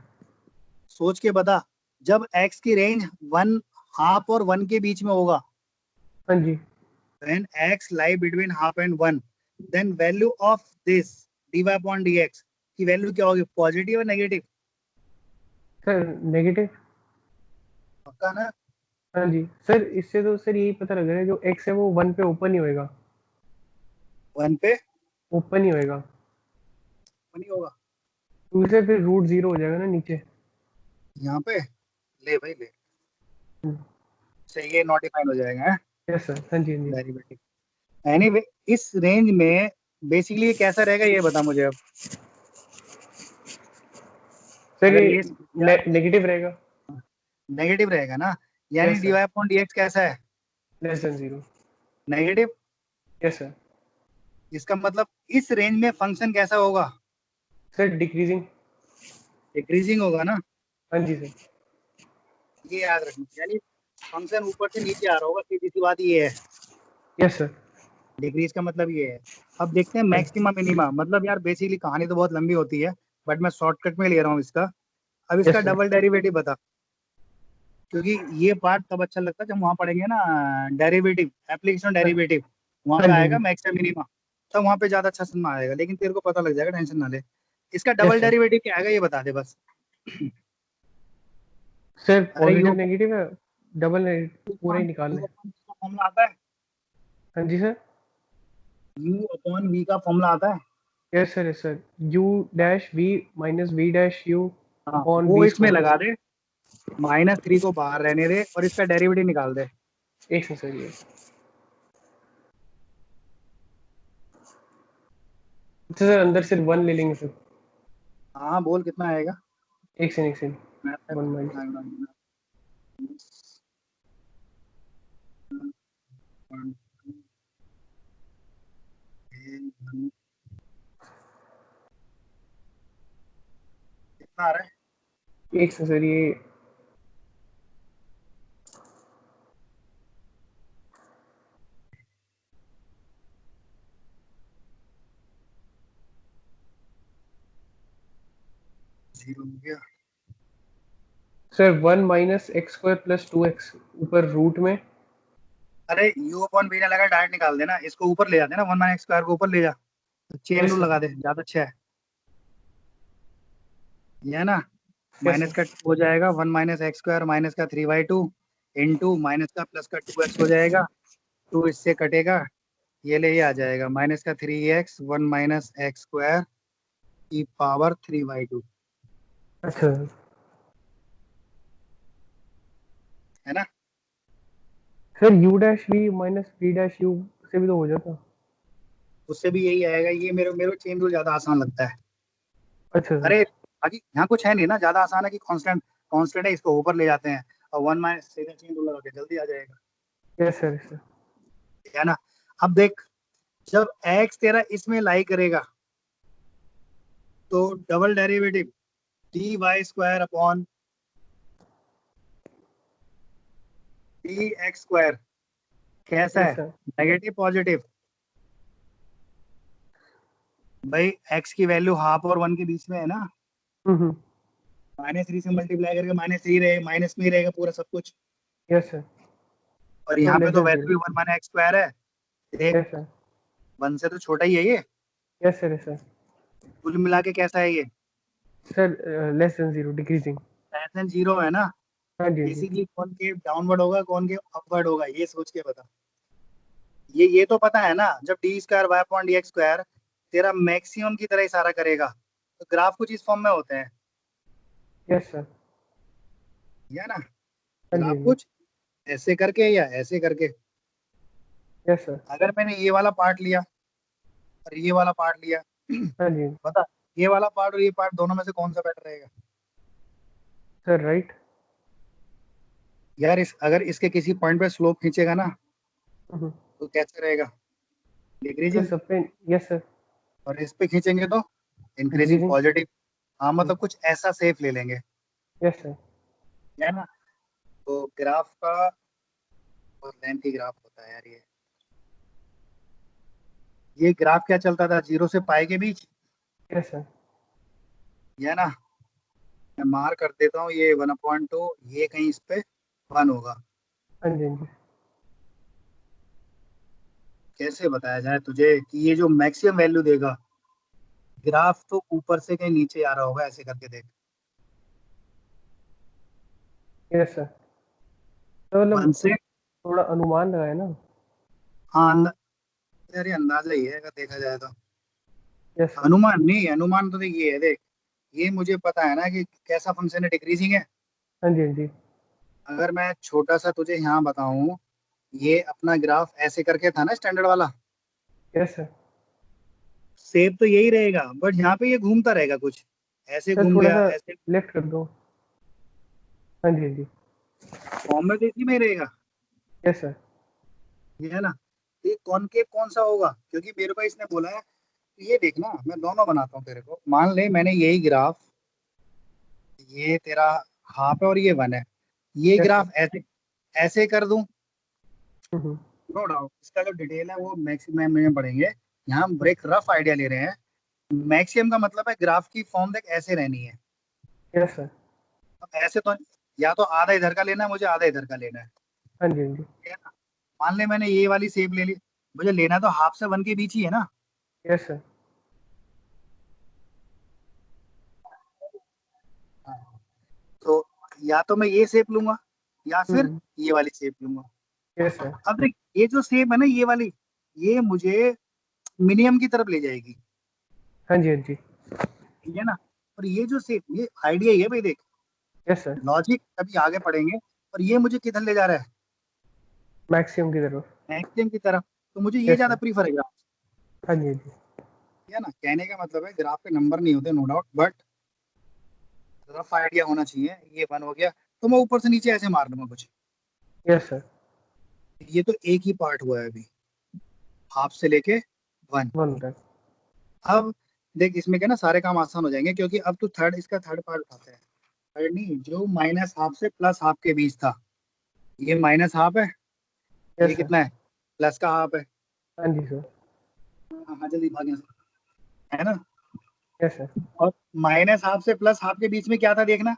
सोच के बता, जब x की रेंज 1, हाफ और 1 के बीच में होगा, हाँ जी when x lie between half and 1, then value of this dy/dx की वैल्यू क्या होगी, पॉजिटिव और नेगेटिव। Sir, negative. पक्का ना। हाँ जी सर, इससे तो सर यही पता लग रहा है जो x है वो 1 पे ओपन ही होएगा। 1 पे ओपन ही होएगा। नहीं होगा। 2 से फिर √0 हो जाएगा ना नीचे। यहाँ पे ले भाई ले, सही है, नोटिफाइड हो जाएगा यस सर। हाँ जी हाँ जी। डेरिवेटिव। एनीवे, इस रेंज में बेसिकली ये कैसा रहेगा ये बता मुझे अब। सर अगर ये ये यार नेगेटिव रहेगा। नेगेटिव रहेगा ना, यानी यस सर। dy/dx कैसा है, <0 नेगेटिव। Yes sir. इसका मतलब इस रेंज में फंक्शन कैसा होगा, सर डिक्रीजिंग। डिक्रीजिंग होगा ना। हाँ जी सर। ये याद रखना, यानी फंक्शन ऊपर से नीचे आ रहा होगा, सीधी सी बात ये है। Yes sir. डिक्रीज का मतलब ये है। अब देखते हैं हाँ मैक्सिमा मिनिमा, मतलब यार बेसिकली कहानी तो बहुत लंबी होती है, बट मैं शॉर्टकट में ले रहा हूँ इसका। अब इसका यस सर। डबल डेरिवेटिव बता, क्योंकि ये पार्ट तब अच्छा लगता है जब वहां पढ़ेंगे ना, डेरिवेटिव, एप्लीकेशन डेरिवेटिव, वहां हाँ पे जी आएगा जी। मैक्सिमा मिनिमा, तब वहां पे ज्यादा अच्छा समझ आएगा, लेकिन तेरे को पता लग जाएगा, टेंशन ना ले। इसका डबल यस सर। डेरिवेटिव क्या आएगा ये बता दे बस। सर अरे पॉजिटिव नेगेटिव है, डबल नेगेटिव पूरा ही निकालना है। फॉर्मूला आता है, हाँ जी सर। U/V का फॉर्मूला आता है। Yes sir yes sir. U-V minus V-U हाँ, अपॉन वो V इसमें स्क्वायर। लगा दे, -3 को बाहर रहने दे और इसका डेरिवेटिव निकाल दे। एक सेकंड सर ये। अच्छा सर, अंदर सिर्फ 1 ले लेंगे सर। हाँ बोल कितना आएगा। एक सेकंड एक सेकंड। मैं 1 माइनस। कितना आ रहा है, एक सेकंड सर ये। 0 हो गया। Sir 1 minus x square plus 2x ऊपर रूट में। अरे U/V ने लगा, डायरेक्ट निकाल देना, इसको ऊपर ले जाते ना, 1 - x² को ऊपर ले जा, तो चेन यस रूल सर। लगा दे, ज्यादा अच्छा है। ये है ना, यस माइनस सर। का 2 हो जाएगा, 1 - x² माइनस का 3/2 इंटू माइनस का प्लस का 2x हो जाएगा, 2 इससे कटेगा, ये ले ये आ जाएगा, माइनस का 3x 1 - x² की पावर 3/2, अच्छा सर। है ना। Sir u dash v minus v dash u से भी तो हो जाता। उससे भी यही आएगा। ये मेरे मेरे को चेन रूल ज्यादा आसान लगता है। अच्छा सर। अरे बाकी यहाँ कुछ है नहीं ना, ज्यादा आसान है कि कांस्टेंट कांस्टेंट है, इसको ऊपर ले जाते हैं और वन माइनस सीधा चेन रूल लगा के जल्दी आ जाएगा। Yes sir sir. है ना। अब देख, जब एक्स तेरा इसमें लाई करेगा तो double derivative d y square upon D x square कैसा यस है, सर। Negative positive? भाई एक्स की वैल्यू हाफ और वन के बीच में है ना, हम्म। -3 से मल्टीप्लाई करके -3 रहेगा, माइनस में ही रहेगा पूरा सब कुछ। Yes sir. और तो यहाँ पे लेस तो देन वैसे भी zero. One minus x square है। देख, यस सर। वन से तो छोटा ही है ये। Yes sir. Yes sir. कुल मिला के कैसा है ये, sir less than zero decreasing. Less than zero है ना। हाँ जी हाँ जी। बेसिकली कौन के डाउनवर्ड होगा कौन के अपवर्ड होगा, ये सोच के बता। ये तो पता है ना, जब d square Y upon D x square तेरा मैक्सिमम की तरह इशारा करेगा तो ग्राफ कुछ इस फॉर्म में होते हैं। Yes sir. है ना। हाँ जी ग्राफ हाँ जी। कुछ ऐसे करके या ऐसे करके। Yes sir. अगर मैंने ये वाला पार्ट लिया और ये वाला पार्ट लिया, हाँ जी हाँ जी। बता, ये वाला पार्ट और ये पार्ट दोनों में से कौन सा बेटर रहेगा? Sir right. यार अगर इसके किसी पॉइंट पे स्लोप खींचेगा ना हम्म। तो कैसे रहेगा, सर डिक्रीजिंग। सब पे। Yes sir. और इस पे खींचेंगे तो इंक्रीजिंग डिक्रीजिंग। पॉजिटिव। हाँ मतलब कुछ ऐसा सेफ ले लेंगे। Yes sir. है ना। तो ग्राफ का और लेंथी ग्राफ होता है यार ये ग्राफ क्या चलता था, जीरो से पाई के बीच। Yes sir. ये ना, मैं मार कर देता हूँ ये 1/2, ये कहीं इस पे 1 होगा। हाँ जी हाँ जी। कैसे बताया जाए तुझे कि ये जो मैक्सिमम वैल्यू देगा, ग्राफ तो ऊपर से कहीं नीचे आ रहा होगा, ऐसे करके देख। Yes sir. तो मतलब 1 से, थोड़ा अनुमान लगाए ना। हाँ यार ये अंदाजा ही है अगर देखा जाए तो। Yes sir. अनुमान नहीं, अनुमान तो देख ये है, देख ये मुझे पता है ना कि कैसा फंक्शन है, डिक्रीजिंग है। हाँ जी हाँ जी। अगर मैं छोटा सा तुझे यहाँ बताऊं, ये अपना ग्राफ ऐसे करके था ना स्टैंडर्ड वाला, यस सर। सेब तो यही रहेगा बट यहाँ पे ये घूमता रहेगा कुछ, ऐसे सर घूम थोड़ा गया सा ऐसे। लेफ्ट कर दो। हाँ जी हाँ जी। फॉर्म में तो इसी में ही रहेगा। Yes sir. ये है ना। ये कॉनकेव कौन सा होगा, क्योंकि मेरे को इसने बोला है। तो ये देखना, मैं दोनों बनाता हूँ तेरे को। मान ले मैंने यही ग्राफ, ये तेरा हाफ है और ये 1 है, ये यस सर। ग्राफ ऐसे ऐसे कर दूं। हम्म। नो डाउट इसका जो डिटेल है वो मैक्सिमम में पढ़ेंगे। यहाँ हम एक रफ आइडिया ले रहे हैं। मैक्सिमम का मतलब है ग्राफ की फॉर्म देख ऐसे रहनी है। Yes sir. अब ऐसे तो या तो आधा इधर का लेना है मुझे, आधा इधर का लेना है। हाँ जी हाँ जी। ठीक है ना। मान ले मैंने ये वाली शेप ले ली, मुझे लेना तो हाफ से 1 के बीच ही है ना। Yes sir. हाँ। तो या तो मैं ये शेप लूंगा या फिर हम्म। ये वाली शेप लूंगा। Yes sir. अब देख ये जो शेप है ना ये वाली, ये मुझे मिनिमम की तरफ ले जाएगी। हाँ जी हाँ जी। ठीक है ना। और ये जो शेप, ये आइडिया ही है भाई देख, यस सर। लॉजिक कभी आगे पढ़ेंगे। और ये मुझे किधर ले जा रहा है, मैक्सिमम की तरफ। मैक्सिमम की तरफ। तो मुझे ये यस ज्यादा सर। प्रीफर है ग्राफ। हाँ जी हाँ जी। ठीक है ना। कहने का मतलब है ग्राफ के नंबर नहीं होते no doubt, but rough idea होना चाहिए। ये 1 हो गया तो मैं ऊपर से नीचे ऐसे मार दूंगा कुछ। Yes sir. ये तो एक ही पार्ट हुआ है अभी, हाफ से लेके 1। वन तक। अब देख इसमें क्या ना सारे काम आसान हो जाएंगे, क्योंकि अब तू थर्ड, इसका थर्ड पार्ट उठाता है। थर्ड नहीं, जो माइनस हाफ से प्लस हाफ के बीच था, ये माइनस हाफ है, ये यस सर। कितना है, प्लस का हाफ है। हाँ जी सर। हाँ हाँ, जल्दी भाग यहाँ से। है ना। Yes sir. और माइनस हाफ से प्लस हाफ के बीच में क्या था देखना,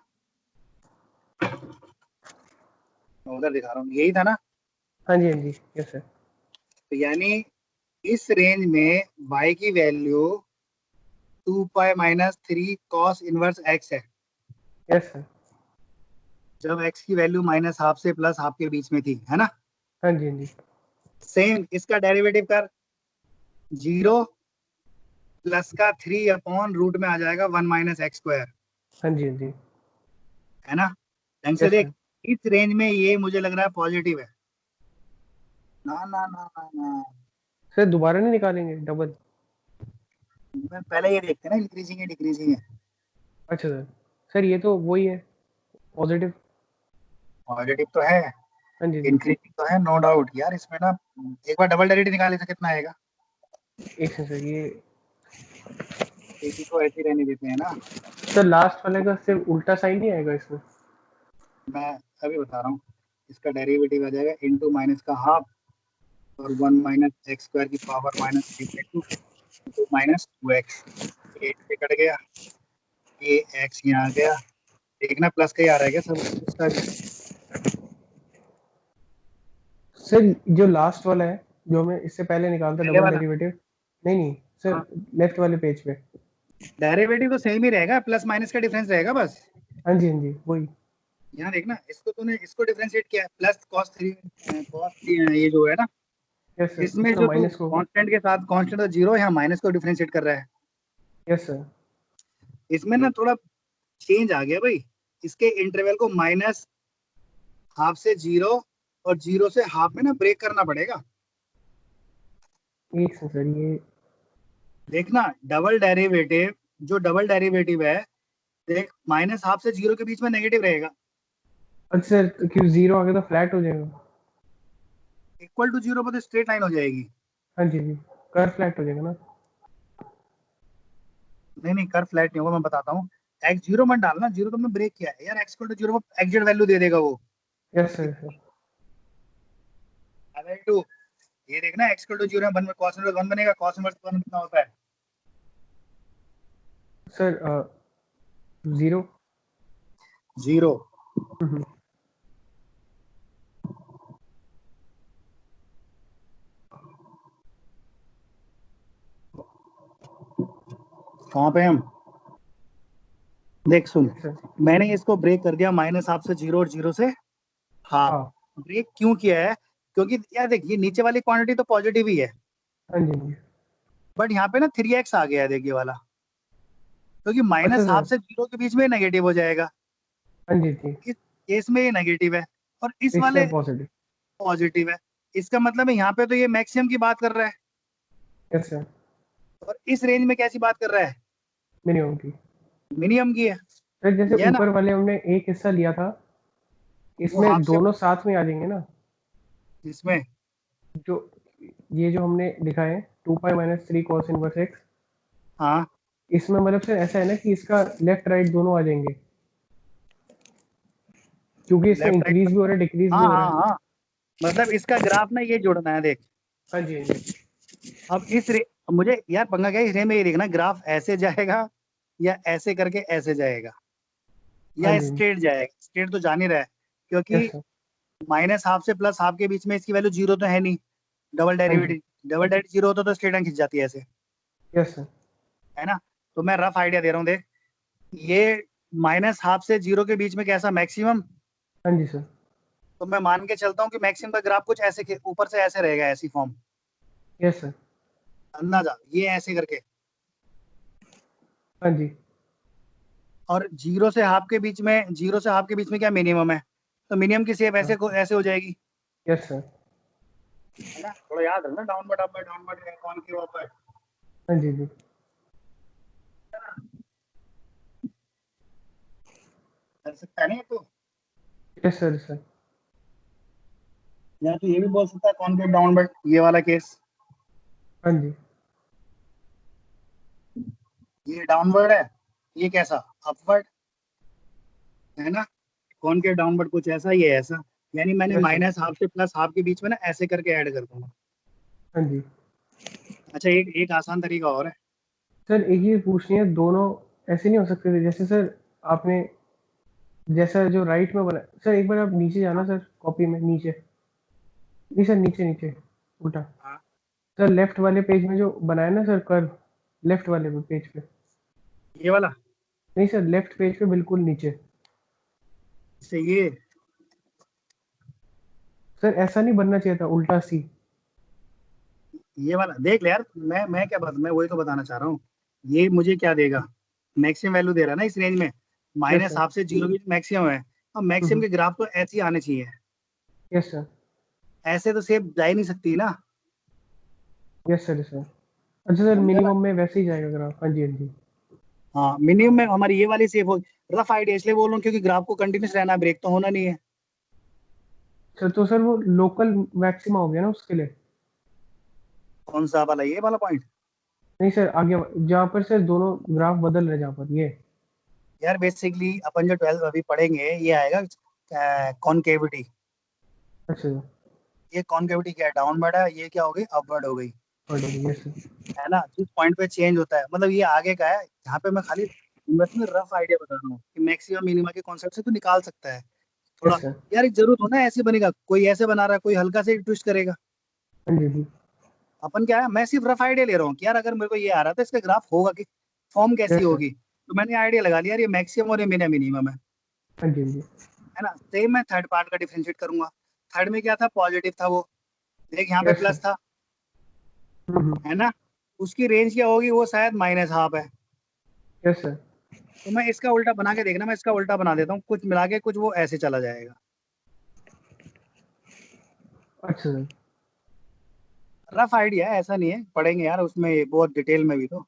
मैं उधर दिखा रहा हूँ, यही था ना। हाँ जी हाँ जी। Yes sir. तो यानी इस रेंज में y की वैल्यू 2π-3 cos−1x है, यस सर। जब x की वैल्यू माइनस हाफ से प्लस हाफ के बीच में थी। है ना। हाँ जी हाँ जी। सेम इसका डेरिवेटिव कर, 0 प्लस का 3/रूट में आ जाएगा 1 - x²। हाँ जी हाँ जी। है ना। ढंग से यस देख, सर। इस रेंज में ये मुझे लग रहा है पॉजिटिव है। ना ना ना ना ना, सर दोबारा नहीं निकालेंगे डबल? मैं पहले ये देखते हैं ना, इंक्रीजिंग है डिक्रीजिंग है। अच्छा सर, सर ये तो वही है, पॉजिटिव। पॉजिटिव तो है, हाँ जी जी। इंक्रीजिंग तो है, नो डाउट यार इसमें ना। एक बार डबल डेरिवेटिव निकाले तो कितना आएगा? एक सेकंड सर, ये इसी को ऐसे ही रहने देते हैं ना। सर लास्ट वाले का सिर्फ उल्टा साइन नहीं आएगा इसमें? मैं अभी बता रहा हूँ, इसका डेरिवेटिव आ जाएगा इंटू माइनस का हाफ और 1 - x² की पावर -3/2 इंटू -2x। ये से कट गया, ये x यहाँ आ गया। देखना प्लस का ही आ रहा है क्या सब इसका भी? सर जो लास्ट वाला है, जो हमें इससे पहले निकालता पहले डबल वाला, डेरिवेटिव, नहीं नहीं सर, हाँ, लेफ्ट वाले पेज पे। डेरिवेटिव तो सेम ही रहेगा, प्लस माइनस का डिफरेंस रहेगा बस। हाँ जी वही। यहाँ देखना, इसको तूने इसको डिफरेंशिएट किया है, प्लस cos 3 ये जो है ना, यस सर, इसमें इसमें जो तू माइनस को। कांस्टेंट के साथ कांस्टेंट तो जीरो, यहाँ माइनस को डिफरेंशिएट कर रहा है। Yes sir. इसमें ना थोड़ा चेंज आ गया भाई, इसके इंटरवल को माइनस हाफ से जीरो और जीरो से हाफ में ना ब्रेक करना पड़ेगा। एक सेकंड सर, ये देखना डबल डेरिवेटिव, जो डबल डेरिवेटिव है, देख माइनस हाफ से जीरो के बीच में नेगेटिव रहेगा। अच्छा सर, तो क्यों जीरो आ गया तो फ्लैट हो जाएगा? इक्वल टू जीरो पर तो स्ट्रेट लाइन हो जाएगी। हाँ जी, कर फ्लैट हो जाएगा ना? नहीं नहीं, कर फ्लैट नहीं होगा, मैं बताता हूँ। एक्स जीरो मत डालना, जीरो तुमने ब्रेक किया है यार, एक्स इक्वल टू जीरो पर एग्जैक्ट वैल्यू दे देगा वो। Yes sir sir. अगर टू, ये देखना एक्स इक्वल टू जीरो में 1 में cos इनवर्स 1 बनेगा, cos इनवर्स 1 कितना होता है? Sir zero. जीरो। कहाँ पे हम? देख सुन, यस सर। मैंने इसको ब्रेक कर दिया माइनस हाफ से जीरो और जीरो से हाफ। हाँ ब्रेक क्यों किया है? क्योंकि यार देख, ये नीचे वाली क्वांटिटी तो पॉजिटिव ही है, हाँ जी। बट यहाँ पे ना 3x आ गया है, देखिए वाला, क्योंकि अच्छा माइनस हाफ सर। से जीरो के बीच में नेगेटिव हो जाएगा। हाँ जी। इस केस में ये नेगेटिव है और इस इसका वाले पॉजिटिव। पॉजिटिव है। इसका मतलब है यहाँ पे तो ये मैक्सिमम की बात कर रहा है, यस सर। और इस रेंज में कैसी बात कर रहा है? मिनिमम की। मिनिमम की है। सर जैसे ये ना, ऊपर वाले हमने एक हिस्सा लिया था, वो हाफ इसमें से, दोनों साथ में आ जाएंगे ना? इसमें जो ये जो हमने लिखा है 2π - 3 cos इनवर्स x, हाँ, इसमें मतलब सर ऐसा है ना कि इसका लेफ्ट राइट दोनों आ जाएंगे, क्योंकि इसमें लेफ्ट राइट इंक्रीज भी हो मतलब, रहा है डिक्रीज भी हाँ हो रहा हाँ है। हाँ, मतलब इसका ग्राफ ना ये जोड़ना है देख। हाँ जी हाँ जी। अब मुझे यार पंगा क्या है, इस रे में ये देखना ग्राफ ऐसे जाएगा या ऐसे करके ऐसे जाएगा हाँ या जी। स्ट्रेट जाएगा। स्ट्रेट तो जान ही रहा है, यस क्योंकि सर। माइनस हाफ से प्लस हाफ के बीच में इसकी वैल्यू जीरो तो है नहीं। डबल हाँ जी। डेरिवेटिव, डबल डेरिवेटिव जीरो होता तो स्ट्रेट लाइन खिंच जाती है ऐसे, यस सर। है ना? तो मैं रफ आइडिया दे रहा हूँ देख, ये माइनस हाफ से जीरो के बीच में कैसा मैक्सिमम, हाँ जी सर। तो मैं मान के चलता हूँ कि मैक्सिमम का ग्राफ कुछ ऐसे ऊपर से ऐसे रहेगा, ऐसी फॉर्म, यस सर। अंदाजा ये ऐसे करके। हाँ जी। और जीरो से हाफ के बीच में, जीरो से हाफ के बीच में क्या मिनिमम है, तो मिनिमम की शेप ऐसे ऐसे हो जाएगी, यस सर। है ना? थोड़ा याद रखना, डाउनवर्ड अप डाउनवर्ड कौन की ऊपर हाँ जी जी। कर सकता है नहीं तो। Yes sir sir. या तो ये भी बोल सकता है कौन के डाउनवर्ड, ये वाला केस, हाँ जी। ये डाउनवर्ड है, ये कैसा अपवर्ड, है ना? कौन के डाउनवर्ड कुछ ऐसा, ये ऐसा, यानी मैंने यस सर। माइनस हाफ से प्लस हाफ के बीच में ना ऐसे करके ऐड कर दूंगा। हाँ जी। अच्छा, एक एक आसान तरीका और है। सर एक ही पूछनी है, दोनों ऐसे नहीं हो सकते थे जैसे सर आपने, जैसा जो राइट में बना सर, एक बार आप नीचे जाना हाँ सर, कॉपी में नीचे, नहीं सर नीचे नीचे, उल्टा। हाँ, सर लेफ्ट वाले पेज में जो बनाया ना सर कर्व, लेफ्ट वाले पेज पे, ये वाला, नहीं सर लेफ्ट पेज पे बिल्कुल नीचे। इससे ये, सर ऐसा नहीं बनना चाहिए था, उल्टा सी। ये वाला देख ले यार, मैं क्या बात, मैं वही तो बताना चाह रहा हूँ। ये मुझे क्या देगा, मैक्सिमम वैल्यू दे रहा है ना इस रेंज में, यस माइनस सर। हाफ से जीरो की मैक्सिमम है। अब मैक्सिमम के ग्राफ तो ऐसे ही आने चाहिए, यस सर। ऐसे तो सेप जा ही नहीं सकती ना। Yes sir sir. अच्छा सर, समझा ना? मिनिमम में वैसे ही जाएगा ग्राफ। हाँ जी हाँ जी। हाँ, मिनिमम में हमारी ये वाली सेप होगी। रफ आइडिया इसलिए बोल रहा हूँ क्योंकि ग्राफ को कंटिन्यूस रहना, ब्रेक तो होना नहीं है। सर तो सर वो लोकल मैक्सिमा हो गया ना उसके लिए। कौन सा वाला, ये वाला पॉइंट? नहीं सर, आगे जहाँ पर सर दोनों ग्राफ बदल रहे, जहाँ पर ये। यार बेसिकली अपन जो 12 अभी पढ़ेंगे ये आएगा कॉनकेविटी। अच्छा सर। ये कॉनकेविटी क्या है, डाउनवर्ड है, ये क्या हो गई, अपवर्ड हो गई। Yes sir. है ना, जिस पॉइंट पे चेंज होता है, मतलब ये आगे का है। यहाँ पे मैं खाली इन्वेस्टमेंट रफ आइडिया बता रहा हूँ कि मैक्सिमम मिनिमा के कॉन्सेप्ट से तो निकाल सकता है थोड़ा। Yes sir. यार एक जरूरत हो ना, ऐसे बनेगा, कोई ऐसे बना रहा है, कोई हल्का से ट्विस्ट करेगा। हाँ जी जी। अपन क्या है, मैं सिर्फ रफ आइडिया ले रहा हूँ कि यार अगर मेरे को ये आ रहा था इसका ग्राफ होगा कि फॉर्म कैसी यस सर। होगी, तो मैंने आइडिया लगा लिया यार ये मैक्सिमम और ये मिनिमम है। हाँ जी हाँ जी। है ना, सेम मैं थर्ड पार्ट का डिफरेंशिएट करूंगा। थर्ड में क्या था, पॉजिटिव था वो, देख यहाँ पे यस प्लस सर। था। हम्म। है ना, उसकी रेंज क्या होगी, वो शायद माइनस हाफ है। Yes sir. तो मैं इसका उल्टा बना के देखना, मैं इसका उल्टा बना देता हूँ, कुछ मिला के कुछ वो ऐसे चला जाएगा। अच्छा सर। रफ आइडिया है, ऐसा नहीं है, पढ़ेंगे यार उसमें बहुत डिटेल में भी तो हाँ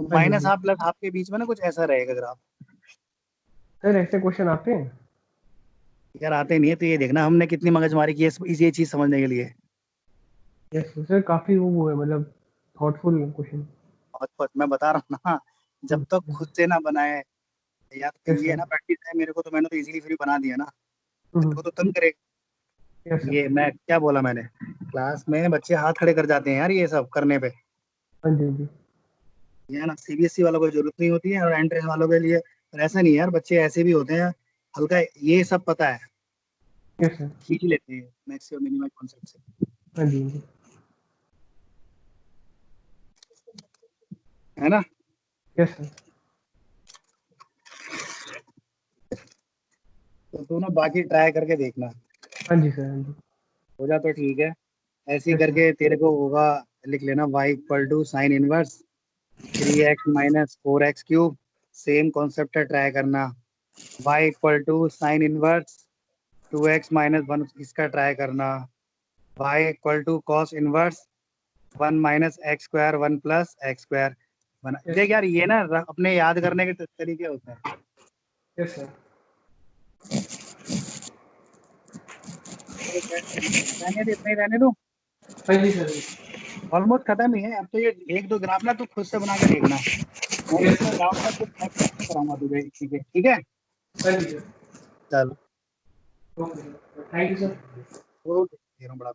जी माइनस जी। हाफ प्लस हाफ के बीच में ना कुछ ऐसा रहेगा ग्राफ। सर ऐसे क्वेश्चन आते हैं। यार आते नहीं है तो ये देखना हमने कितनी मगजमारी की है इस ये चीज समझने के लिए। यस सर, काफी वो है मतलब थॉटफुल क्वेश्चन। बहुत बहुत मैं बता रहा हूँ ना, जब तक खुद से ना बनाए, या तो यस ये है सर। ना, प्रैक्टिस है मेरे को, तो मैंने तो इजीली फ्री बना दिया ना, तेरे हम्म। को तो तुम करे। Yes sir. ये मैं क्या बोला मैंने, क्लास में बच्चे हाथ खड़े कर जाते हैं यार ये सब करने पे। हाँ जी हाँ जी। ये है ना, सीबीएसई वालों को जरूरत नहीं होती है और एंट्रेंस वालों के लिए, पर ऐसा नहीं है यार, बच्चे ऐसे भी होते हैं, हल्का ये सब पता है, यस सर। खींच लेते हैं मैक्सिमम मिनिमम कॉन्सेप्ट से। हाँ जी हाँ जी। है ना, यस सर। तो तू ना बाकी ट्राई करके देखना, हाँ जी सर। हाँ जी। हो जा तो ठीक है। ऐसे ही यस सर। करके तेरे को होगा, लिख लेना y equal to sine inverse 3x minus 4x cube. Same concept है, ट्राई करना। y equal to sine inverse 2x-1, इसका ट्राई करना। y equal to cos inverse 1 - x² 1 + x²। बना यस देख सर। यार, ये ना अपने याद करने के तरीके होते हैं। Yes sir. रहने दे, इतना ही रहने दो। हाँ जी सर। ऑलमोस्ट खत्म ही है, अब तो ये एक दो ग्राफ ना तू खुद से बना के देखना, मैं यस इसमें सर। डाउट है कुछ मैं प्रैक्टिस कराऊंगा तुझे, ठीक है ठीक है। हाँ जी सर। चल, okay sir, thank you sir. Okay, बड़ा